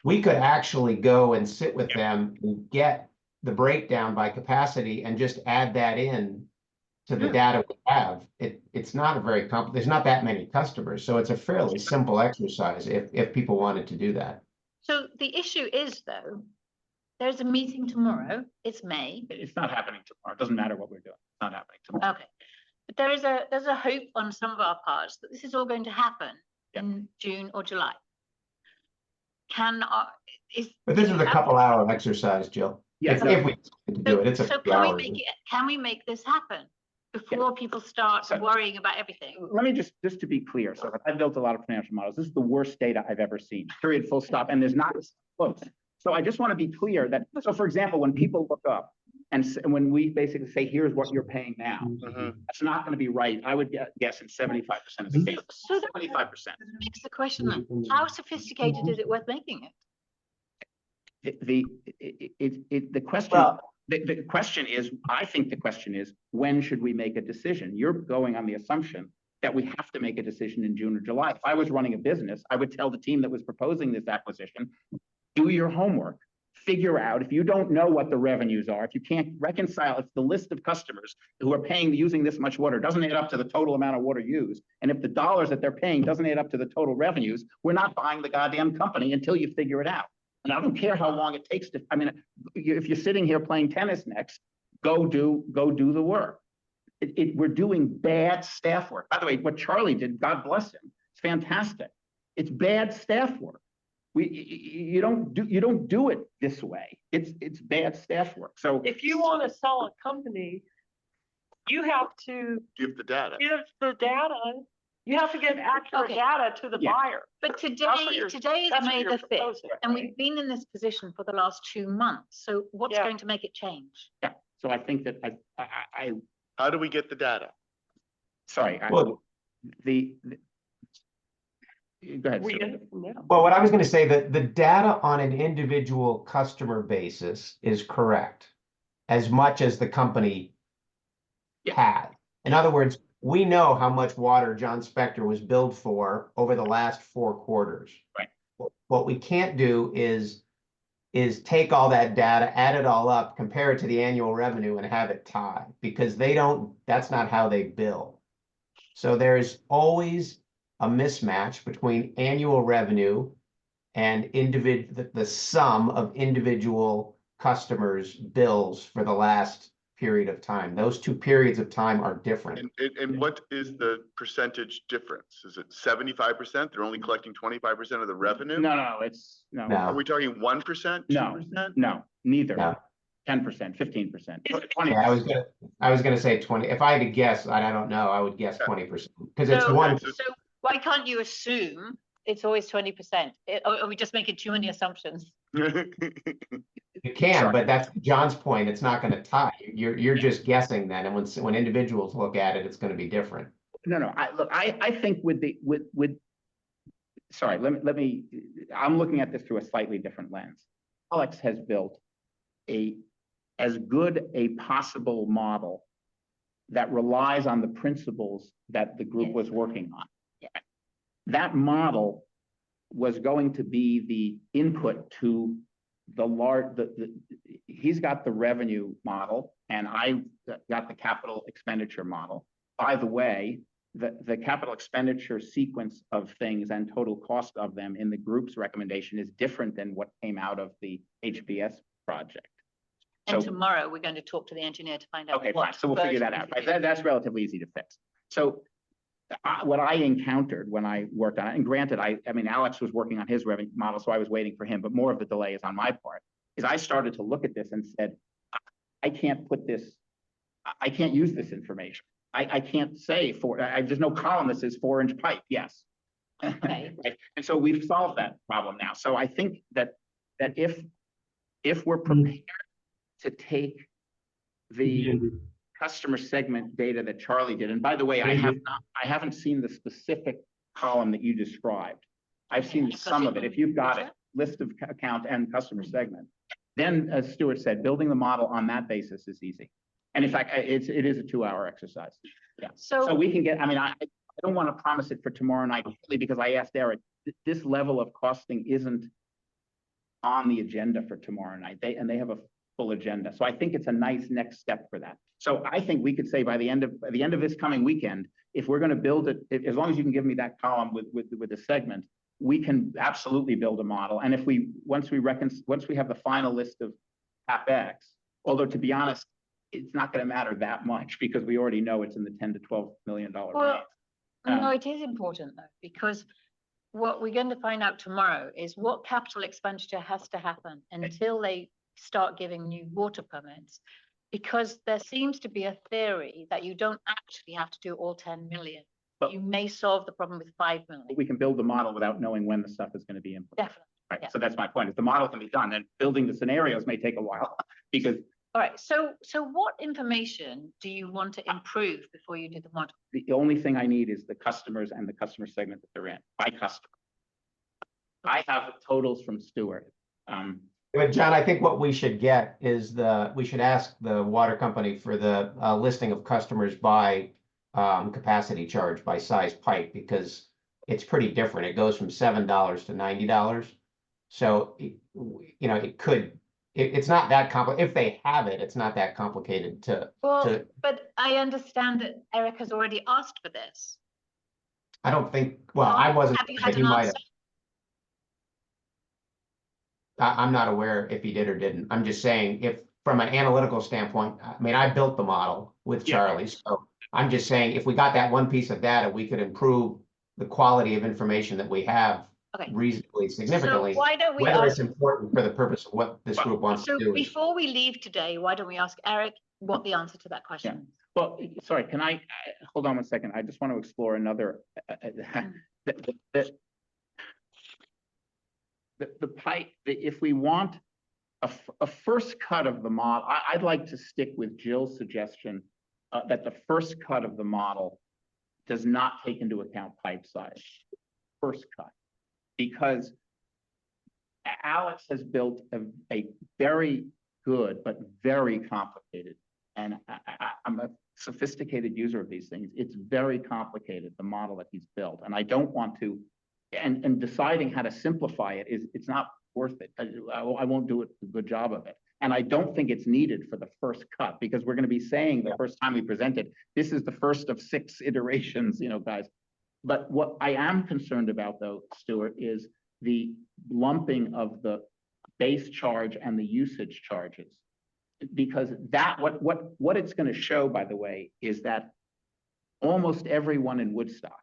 we could actually go and sit with them and get the breakdown by capacity and just add that in to the data we have. It's not a very there's not that many customers, so it's a fairly simple exercise if people wanted to do that. So the issue is though, there's a meeting tomorrow, it's May, It's not happening tomorrow. It doesn't matter what we're doing. It's not happening tomorrow. okay. But there's a hope on some of our parts that this is all going to happen in June or July. But this is a couple-hour exercise, Jill. Yes. If we do it, it's a So few hours. can we make this happen before people start So- worrying about everything? Let me just to be clear, so I've built a lot of financial models. This is the worst data I've ever seen, period, full stop, and there's not close. So I just want to be clear that, so for example, when people look up and when we basically say, here's what you're paying now, Mhm. that's not going to be right. I would guess in 75% of the cases, So that 75%. makes the question then, how sophisticated is it worth making it? The question, Well, the question is, I think the question is, when should we make a decision? You're going on the assumption that we have to make a decision in June or July. If I was running a business, I would tell the team that was proposing this acquisition, do your homework, figure out, if you don't know what the revenues are, if you can't reconcile, if the list of customers who are paying, using this much water doesn't add up to the total amount of water used, and if the dollars that they're paying doesn't add up to the total revenues, we're not buying the goddamn company until you figure it out. And I don't care how long it takes to, I mean, if you're sitting here playing tennis next, go do the work. We're doing bad staff work. By the way, what Charlie did, God bless him, it's fantastic. It's bad staff work. You don't do it this way. It's bad staff work. So If you want to sell a company, you have to Give the data. give the data. You have to give accurate Okay. data to the Yeah. buyer. But what today you're- is That's what May you're the 5th, proposing, and right? we've been in this position for the last 2 months. So what's Yeah. going to make it change? yeah, so I think that How do we get the data? sorry, Well- go ahead. We Sue. get it from them. Well, what I was going to say, that the data on an individual customer basis is correct, as much as the company Yeah. had. In other words, we know how much water John Spector was billed for over the last 4 quarters. Right. What we can't do is take all that data, add it all up, compare it to the annual revenue and have it tie, because that's not how they bill. So there's always a mismatch between annual revenue and the sum of individual customers' bills for the last period of time. Those 2 periods of time are different. And what is the percentage difference? Is it 75%? They're only collecting 25% of the revenue? No, No. Are we talking 1%, No. 2%? No, neither. No. 10%, 15%, Is- 20%. Yeah, I was gonna say 20. If I had to guess, I don't know, I would guess 20%, because it's So- one. So why can't you assume it's always 20%? Or are we just making too many assumptions? You can, but that's John's point. It's not gonna tie. You're just guessing then, and when individuals look at it, it's gonna be different. No, I think sorry, let me, I'm looking at this through a slightly different lens. Alex has built as good a possible model that relies on the principles that the group Yes. was working on. Yeah. That model was going to be the input to he's got the revenue model and I got the capital expenditure model. By the way, the capital expenditure sequence of things and total cost of them in the group's recommendation is different than what came out of the HBS project. And So- tomorrow, we're going to talk to the engineer to find out Okay, what fine, so we'll figure that version out, we right? should That's relatively easy to fix. So what I encountered when I worked on it, and granted, I mean, Alex was working on his revenue model, so I was waiting for him, but more of the delay is on my part, is I started to look at this and said, I can't use this information. I can't say there's no column that says 4-inch pipe, yes. Okay. Right? And so we've solved that problem now. So I think that if we're prepared to take the customer segment data that Charlie did, and by the way, I haven't seen the specific column that you described. I've seen some of it. If you've got it, list of account and customer segment. Then, as Stuart said, building the model on that basis is easy. And in fact, it is a 2-hour exercise. Yeah. So So, we can get, I mean, I don't want to promise it for tomorrow night, because I asked Eric, this level of costing isn't on the agenda for tomorrow night. They have a full agenda. So I think it's a nice next step for that. So I think we could say by the end of this coming weekend, if we're going to build it, as long as you can give me that column with the segment, we can absolutely build a model. And if once we have the final list of CapEx, although to be honest, it's not going to matter that much because we already know it's in the $10 to $12 million range. Well, no, it is important though, because what we're going to find out tomorrow is what capital expenditure has to happen until they start giving new water permits, because there seems to be a theory that you don't actually have to do all 10 million. But you may solve the problem with 5 million. We can build the model without knowing when the stuff is going to be implemented. Definitely. Right. Yeah. So that's my point. If the model can be done, then building the scenarios may take a while because All right. So what information do you want to improve before you do the model? the only thing I need is the customers and the customer segment that they're in by customer. I have the totals from Stuart. But John, I think what we should get is we should ask the water company for the listing of customers by capacity charge by size pipe, because it's pretty different. It goes from $7 to $90. So, it's not that complicated. If they have it, it's not that complicated Well, but I understand that Eric has already asked for this. I don't think, well, I wasn't. Have you had he an might answer? I'm not aware if he did or didn't. I'm just saying, if from an analytical standpoint, I mean, I built the model with Yeah. Charlie, so I'm just saying, if we got that one piece of data, we could improve the quality of information that we have Okay. reasonably significantly. So why don't we Whether ask? it's important for the purpose of what this group wants So to do. before we leave today, why don't we ask Eric what the answer to that question is? Well, sorry, can I hold on one second? I just want to explore another. The pipe, if we want a first cut of the model, I'd like to stick with Jill's suggestion that the first cut of the model does not take into account pipe size. First cut, because Alex has built a very good but very complicated, and I'm a sophisticated user of these things. It's very complicated, the model that he's built, and I don't want to. And deciding how to simplify it it's not worth it. I won't do a good job of it. And I don't think it's needed for the first cut, because we're going to be saying the first time we present it, this is the first of 6 iterations, guys. But what I am concerned about though, Stuart, is the lumping of the base charge and the usage charges. Because what it's going to show, by the way, is that almost everyone in Woodstock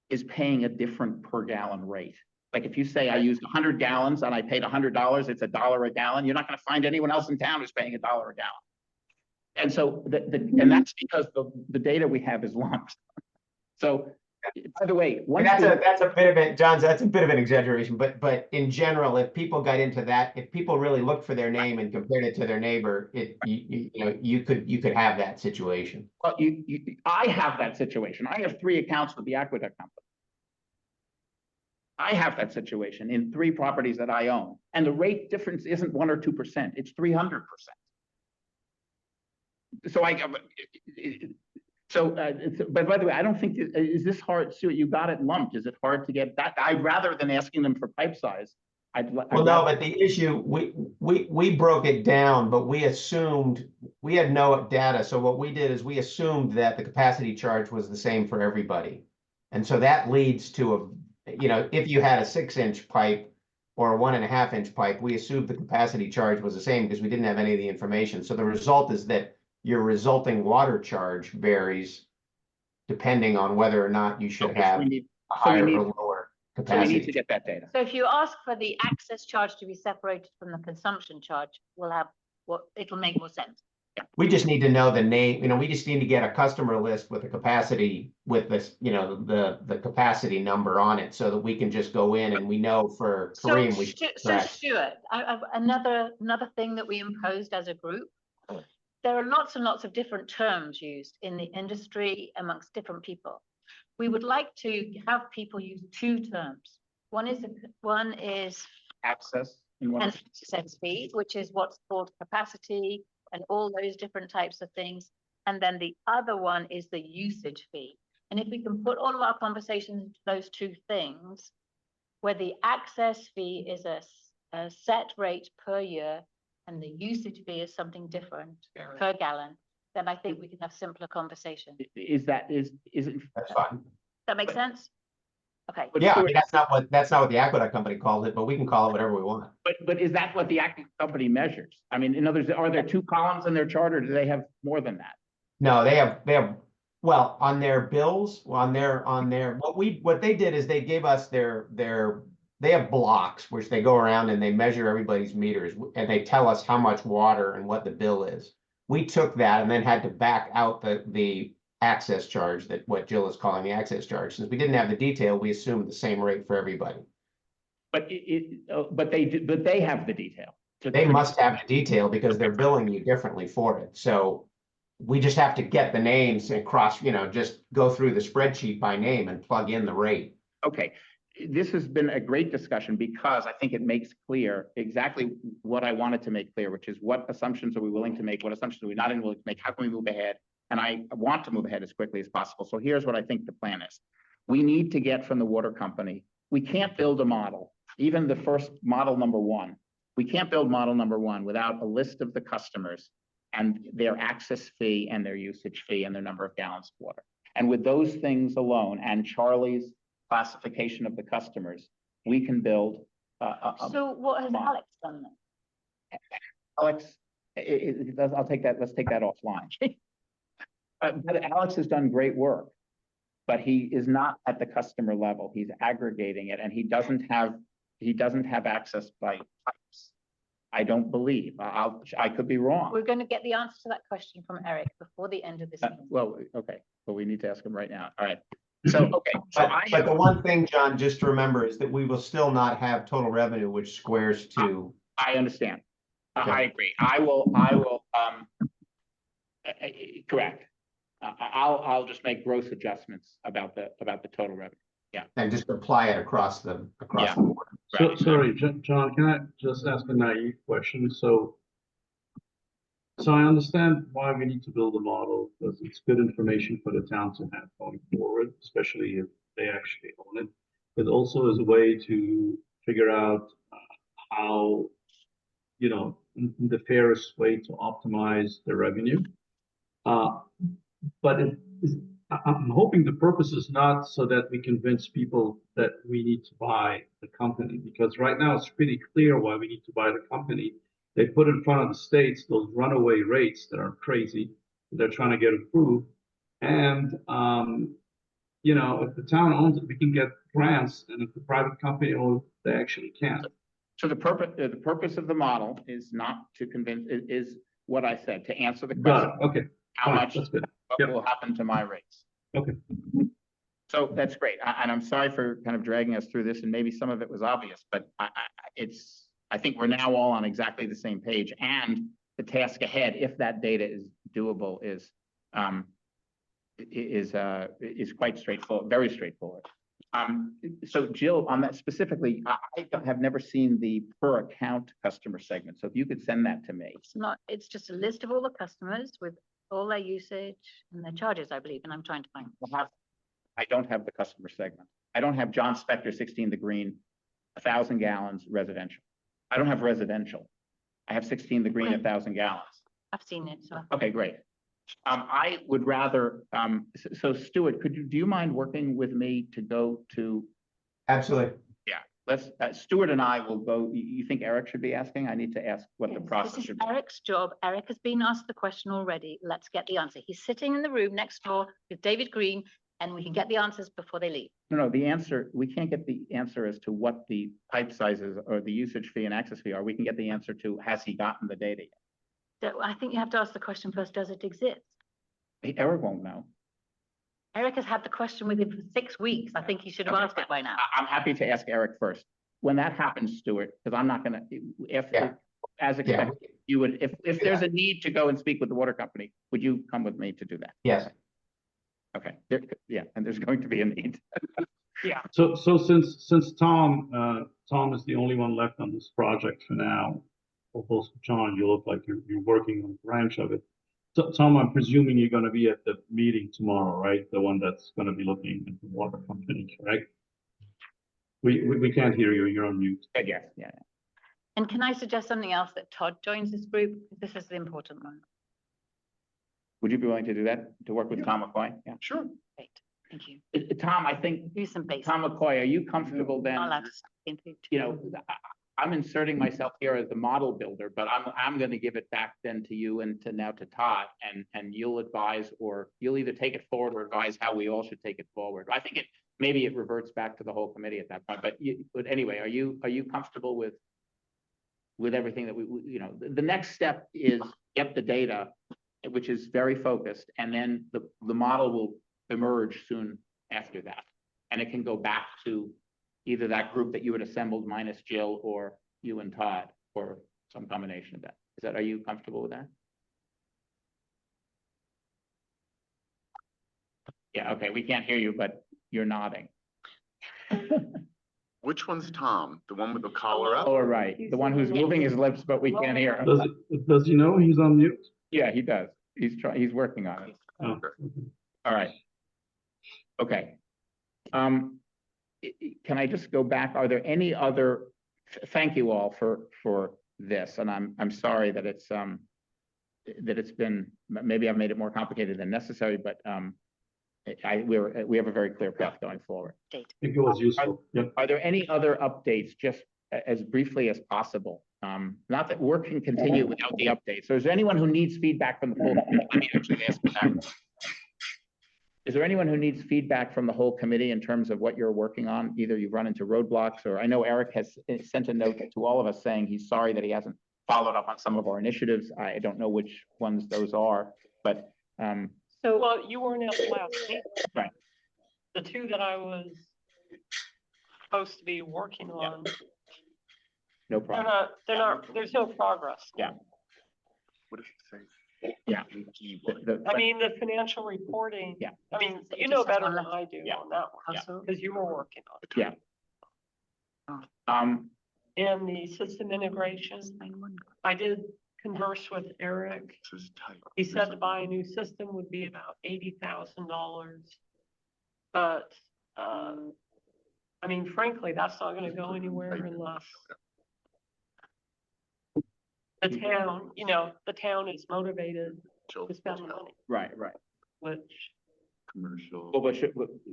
is paying a different per gallon rate. Like if you say I used 100 gallons and I paid $100, it's $1 a gallon. You're not going to find anyone else in town who's paying $1 a gallon. And so and that's because the data we have is lumped. So, by the way, That's a bit of it, John. That's a bit of an exaggeration, but in general, if people got into that, if people really looked for their name and compared it to their neighbor, you could have that situation. Well, I have that situation. I have 3 accounts with the Aqueduct company. I have that situation in 3 properties that I own, and the rate difference isn't 1 or 2%; it's 300%. So but by the way, I don't think, is this hard, Stuart? You got it lumped. Is it hard to get that? I'd rather than asking them for pipe size. Well, no, but the issue, we broke it down, but we assumed, we had no data. So what we did is we assumed that the capacity charge was the same for everybody. And so that leads to if you had a 6-inch pipe or a 1.5-inch pipe, we assumed the capacity charge was the same because we didn't have any of the information. So the result is that your resulting water charge varies depending on whether or not you should have a higher or lower capacity. So we need to get that data. So if you ask for the access charge to be separated from the consumption charge, it'll make more sense. We just need to know the name, we just need to get a customer list with the capacity, with this, the capacity number on it, so that we can just go in and we know for Kareem. So Stuart, another thing that we imposed as a group, there are lots and lots of different terms used in the industry amongst different people. We would like to have people use 2 terms. One is Access. an access fee, which is what's called capacity and all those different types of things. And then the other one is the usage fee. And if we can put all of our conversations into those 2 things, where the access fee is a a set rate per year and the usage fee is something different per gallon, then I think we can have simpler conversation. Does Is it? That's fine. that make sense? Okay. But Yeah, I Stuart, mean, that's not what the Aqueduct company called it, but we can call it whatever we want. but is that what the acting company measures? I mean, in other words, are there 2 columns in their chart or do they have more than that? No, they have, well, on their bills, what they did is they gave us they have blocks, which they go around and they measure everybody's meters and they tell us how much water and what the bill is. We took that and then had to back out the access charge, that what Jill is calling the access charge. Since we didn't have the detail, we assumed the same rate for everybody. But but they have the detail. They must have the detail because they're billing you differently for it. So we just have to get the names and just go through the spreadsheet by name and plug in the rate. Okay, this has been a great discussion because I think it makes clear exactly what I wanted to make clear, which is what assumptions are we willing to make? What assumptions are we not willing to make? How can we move ahead? And I want to move ahead as quickly as possible. So here's what I think the plan is. We need to get from the water company. We can't build a model, even the first model number 1. We can't build model number 1 without a list of the customers and their access fee and their usage fee and their number of gallons of water. And with those things alone and Charlie's classification of the customers, we can build So what has model. Alex done then? Alex, I'll take that, let's take that offline. But Alex has done great work, but he is not at the customer level. He's aggregating it and he doesn't have access by pipes. I don't believe. I could be wrong. We're going to get the answer to that question from Eric before the end of this meeting. Well, okay, but we need to ask him right now. All right. So, okay. So But the one thing, John, just to remember is that we will still not have total revenue, which squares to. I understand. Okay. I agree. I will, correct. I'll just make gross adjustments about the total revenue. And just apply it across the board. So, Right. sorry, John, can I just ask a naive question? So I understand why we need to build a model, because it's good information for the town to have going forward, especially if they actually own it. It also is a way to figure out how, the fairest way to optimize the revenue. But I'm hoping the purpose is not so that we convince people that we need to buy the company, because right now it's pretty clear why we need to buy the company. They put in front of the states those runaway rates that are crazy. They're trying to get approved. And, if the town owns it, we can get grants. And if the private company owns it, they actually can't. So the purpose of the model is not to convince, is what I said, to answer the Got question. it. Okay. How Fine, much, that's good. what Yep. will happen to my rates? Okay. So that's great. And I'm sorry for kind of dragging us through this and maybe some of it was obvious, but I think we're now all on exactly the same page and the task ahead, if that data is doable, is quite straightforward, very straightforward. So Jill, on that specifically, I have never seen the per account customer segment. So if you could send that to me. It's just a list of all the customers with all their usage and their charges, I believe, and I'm trying to find. I don't have the customer segment. I don't have John Spector, 16 the Green, 1,000 gallons residential. I don't have residential. I have 16 the Green, Okay. 1,000 gallons. I've seen it, so. Okay, great. I would rather, so Stuart, do you mind working with me to go to, Absolutely. Stuart and I will go, you think Eric should be asking? I need to ask what the Yes, process this is should be. Eric's job. Eric has been asked the question already. Let's get the answer. He's sitting in the room next door with David Green, and we can get the answers before they leave. No, the answer, we can't get the answer as to what the pipe sizes or the usage fee and access fee are. We can get the answer to, has he gotten the data yet? So I think you have to ask the question first, does it exist? Eric won't know. Eric has had the question with him for 6 weeks. I think he should have Okay, asked it by now. I'm happy to ask Eric first. When that happens, Stuart, because I'm not gonna, Yeah. as Yeah. expected, you would, if there's a need to go and speak with the water company, would you come with me to do that? Yes. Okay, and there's going to be a need. So since Tom is the only one left on this project for now, although John, you look like you're working on a branch of it. So Tom, I'm presuming you're gonna be at the meeting tomorrow, right? The one that's gonna be looking at the water company, correct? We can't hear you, you're on mute. Yes, yeah. And can I suggest something else, that Todd joins this group? This is the important one. Would you be willing to do that, to work with Yeah. Tom McCoy? Yeah. Sure. Great, thank you. Tom, I think, Do some basic. Tom McCoy, are you comfortable then? I'll have to stop in food. You know, I'm inserting myself here as the model builder, but I'm gonna give it back then to you and to Todd, and you'll advise, or you'll either take it forward or advise how we all should take it forward. I think maybe it reverts back to the whole committee at that point, but anyway, are you comfortable with everything that you know, the next step is get the data, which is very focused, and then the model will emerge soon after that. And it can go back to either that group that you had assembled minus Jill, or you and Todd, or some combination of that. Are you comfortable with that? Yeah, okay, we can't hear you, but you're nodding. Which one's Tom? The one with the collar up? Oh, right, the one who's moving his lips, but we can't hear him. Does he know he's on mute? Yeah, he does. He's working on it. Oh, All right. Okay. Can I just go back? Are there any other, thank you all for this, and I'm sorry that it's been, maybe I've made it more complicated than necessary, but we have a very clear path going forward. I think it was useful. Yep. Are there any other updates, just as briefly as possible? Not that work can continue without the updates. So is there anyone who needs feedback from the full, let me actually ask that. Is there anyone who needs feedback from the whole committee in terms of what you're working on? Either you've run into roadblocks, or I know Eric has sent a note to all of us saying he's sorry that he hasn't followed up on some of our initiatives. I don't know which ones those are, but So, Well, you weren't at the last meeting. Right. The two that I was supposed to be working on, no problem. there's no progress. Yeah. What does it say? Yeah. I mean, the financial reporting. Yeah. I mean, It you just know has better one than left. I do Yeah. on that one, Yeah. because you were working on it. Yeah. And the system integration, I did converse with Eric. This is tight. He said to buy a new system would be about $80,000. But, I mean, frankly, that's not gonna go anywhere unless the town, the town is motivated Jill, to spend the money, Right. which, commercial. Well,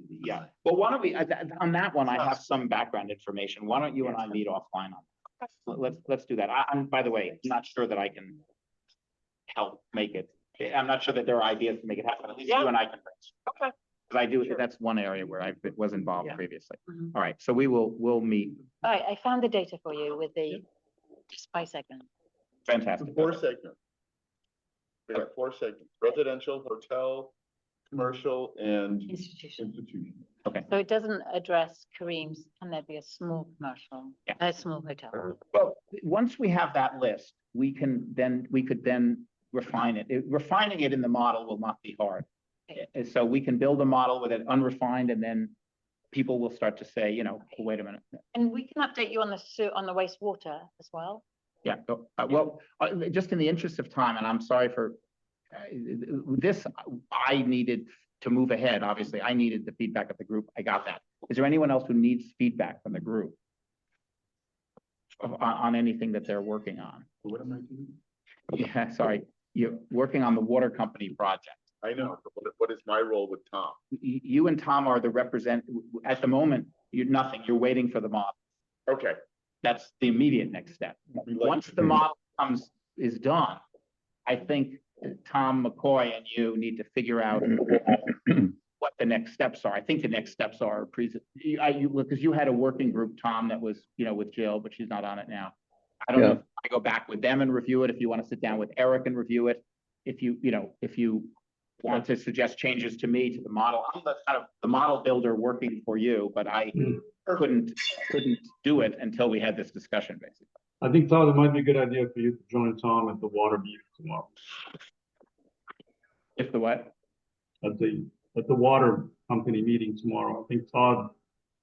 yeah. Well, why don't we, on that one, I have some background information. Why don't you and I meet offline on that? Let's do that. I'm, by the way, I'm not sure that I can help make it. I'm not sure that there are ideas to make it happen. At least you Yeah. and I can. okay, Because I do, Sure. that's one area where I was involved Yeah. previously. Mhm. All right, so we'll meet. all right, I found the data for you with the, just by segment. Fantastic. Four segments. We got four segments: residential, hotel, commercial, and Institution. institution. So it doesn't address Kareem's, can there be a small commercial, Yeah. a small hotel? Well, once we have that list, we could then refine it. Refining it in the model will not be hard. Okay. So we can build a model with it unrefined, and then people will start to say, wait a minute. And we can update you on the wastewater as well. Yeah, well, just in the interest of time, and I'm sorry for this, I needed to move ahead. Obviously, I needed the feedback of the group. I got that. Is there anyone else who needs feedback from the group on anything that they're working on? What am I doing? Yeah, sorry, you're working on the water company project. I know, but what is my role with Tom? You and Tom are the at the moment, you're nothing. You're waiting for the model. Okay. That's the immediate next step. We like- Once the model is done, I think Tom McCoy and you need to figure out what the next steps are. I think the next steps are because you had a working group, Tom, that was, with Jill, but she's not on it now. I don't know if I go back with them and review it, if you want to sit down with Eric and review it, if you want to suggest changes to me, to the model. I'm the kind of the model builder working for you, but I couldn't do it until we had this discussion, basically. I think, Todd, it might be a good idea for you to join Tom at the water meeting tomorrow. If the what? At the water company meeting tomorrow. I think Todd,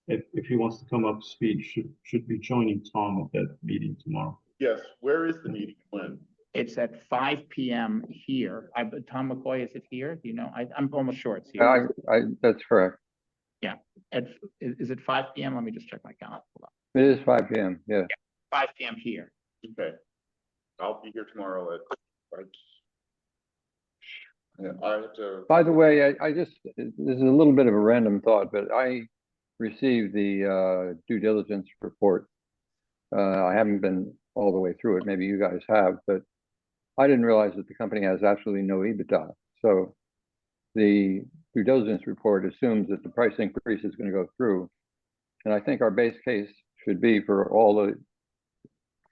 if he wants to come up to speed, should be joining Tom at that meeting tomorrow. Yes, where is the meeting? When? It's at 5 PM here. Tom McCoy, is it here? Do you know? I'm almost sure it's here. That's correct. Is it 5 PM? Let me just check my calendar. Hold on. It is 5 PM, yeah. 5 PM here. Okay. I'll be here tomorrow at, like, yeah, I have to. By the way, I just, this is a little bit of a random thought, but I received the due diligence report. I haven't been all the way through it. Maybe you guys have, but I didn't realize that the company has absolutely no EBITDA. So the due diligence report assumes that the price increase is going to go through. And I think our base case should be for all the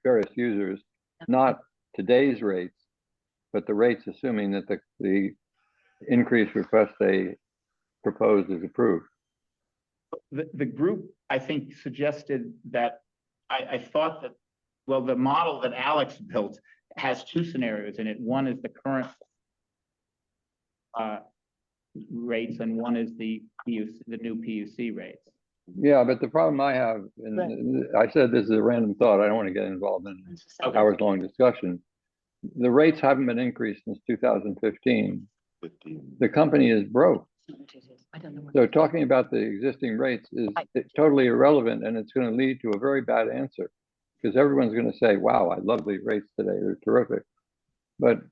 various users, not today's rates, but the rates assuming that the increase request they proposed is approved. The group, I think, suggested that, I thought that, well, the model that Alex built has two scenarios in it. One is the current rates, and one is the PUC, the new PUC rates. Yeah, but the problem I have, and I said this is a random thought, I don't want to get involved in an hours-long discussion. The rates haven't been increased since 2015. The company is broke. I don't know what. So talking about the existing rates is totally irrelevant, and it's going to lead to a very bad answer. Because everyone's going to say, wow, I love these rates today, they're terrific. But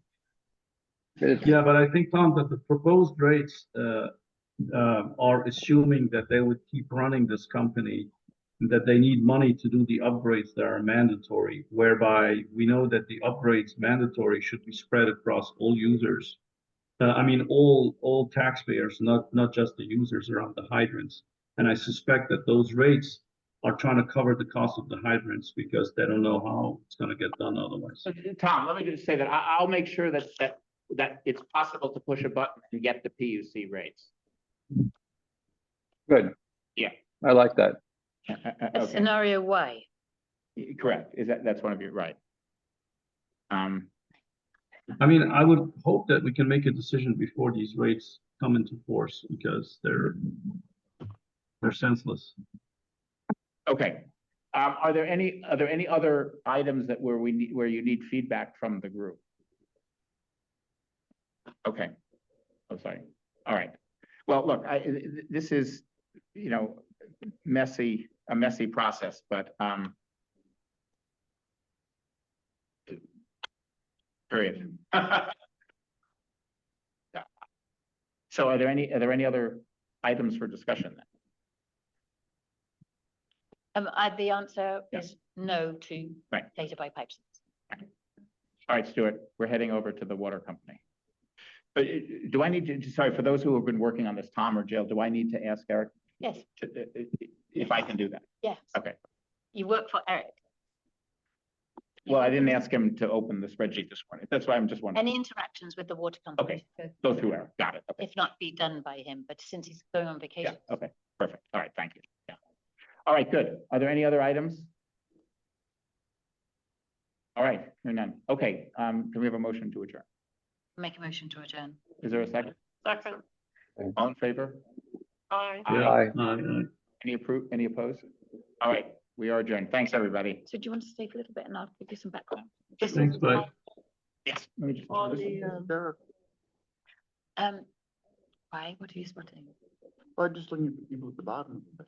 it's, Yeah, but I think, Tom, that the proposed rates are assuming that they would keep running this company, that they need money to do the upgrades that are mandatory, whereby we know that the upgrades mandatory should be spread across all users. I mean, all taxpayers, not just the users around the hydrants. And I suspect that those rates are trying to cover the cost of the hydrants because they don't know how it's going to get done otherwise. So, Tom, let me just say that I'll make sure that it's possible to push a button and get the PUC rates. good. Yeah. I like that. A scenario Y. Correct. That's one of your, right. I mean, I would hope that we can make a decision before these rates come into force because they're senseless. Okay. Are there any other items that where you need feedback from the group? Okay. Oh, sorry. All right. Well, look, this is, you know, a messy process, but period. Yeah. So are there any other items for discussion then? The answer Yeah. is no to Right. data by pipes. All right, Stuart, we're heading over to the water company. But do I need to, sorry, for those who have been working on this, Tom or Jill, do I need to ask Eric Yes, if I can do that? yes. Okay. You work for Eric. Well, I didn't ask him to open the spreadsheet this morning. That's why I'm just wondering. Any interactions with the water company? Go through Eric. Got it. Okay. If not, be done by him, but since he's going on Yeah. vacation. Okay. Perfect. All right. Thank you. Yeah. All right. Good. Are there any other items? All right. Hearing none. Okay. Can we have a motion to adjourn? Make a motion to adjourn. Is there a second? Second, All in favor? aye. Aye. Aye. Any opposed? All right. We are adjourned. Thanks, everybody. So do you want to stay for a little bit and I'll give you some background? Thanks, bye. Yes. Let me just. On the, Why, what are you spotting? Well, just looking at the people at the bottom.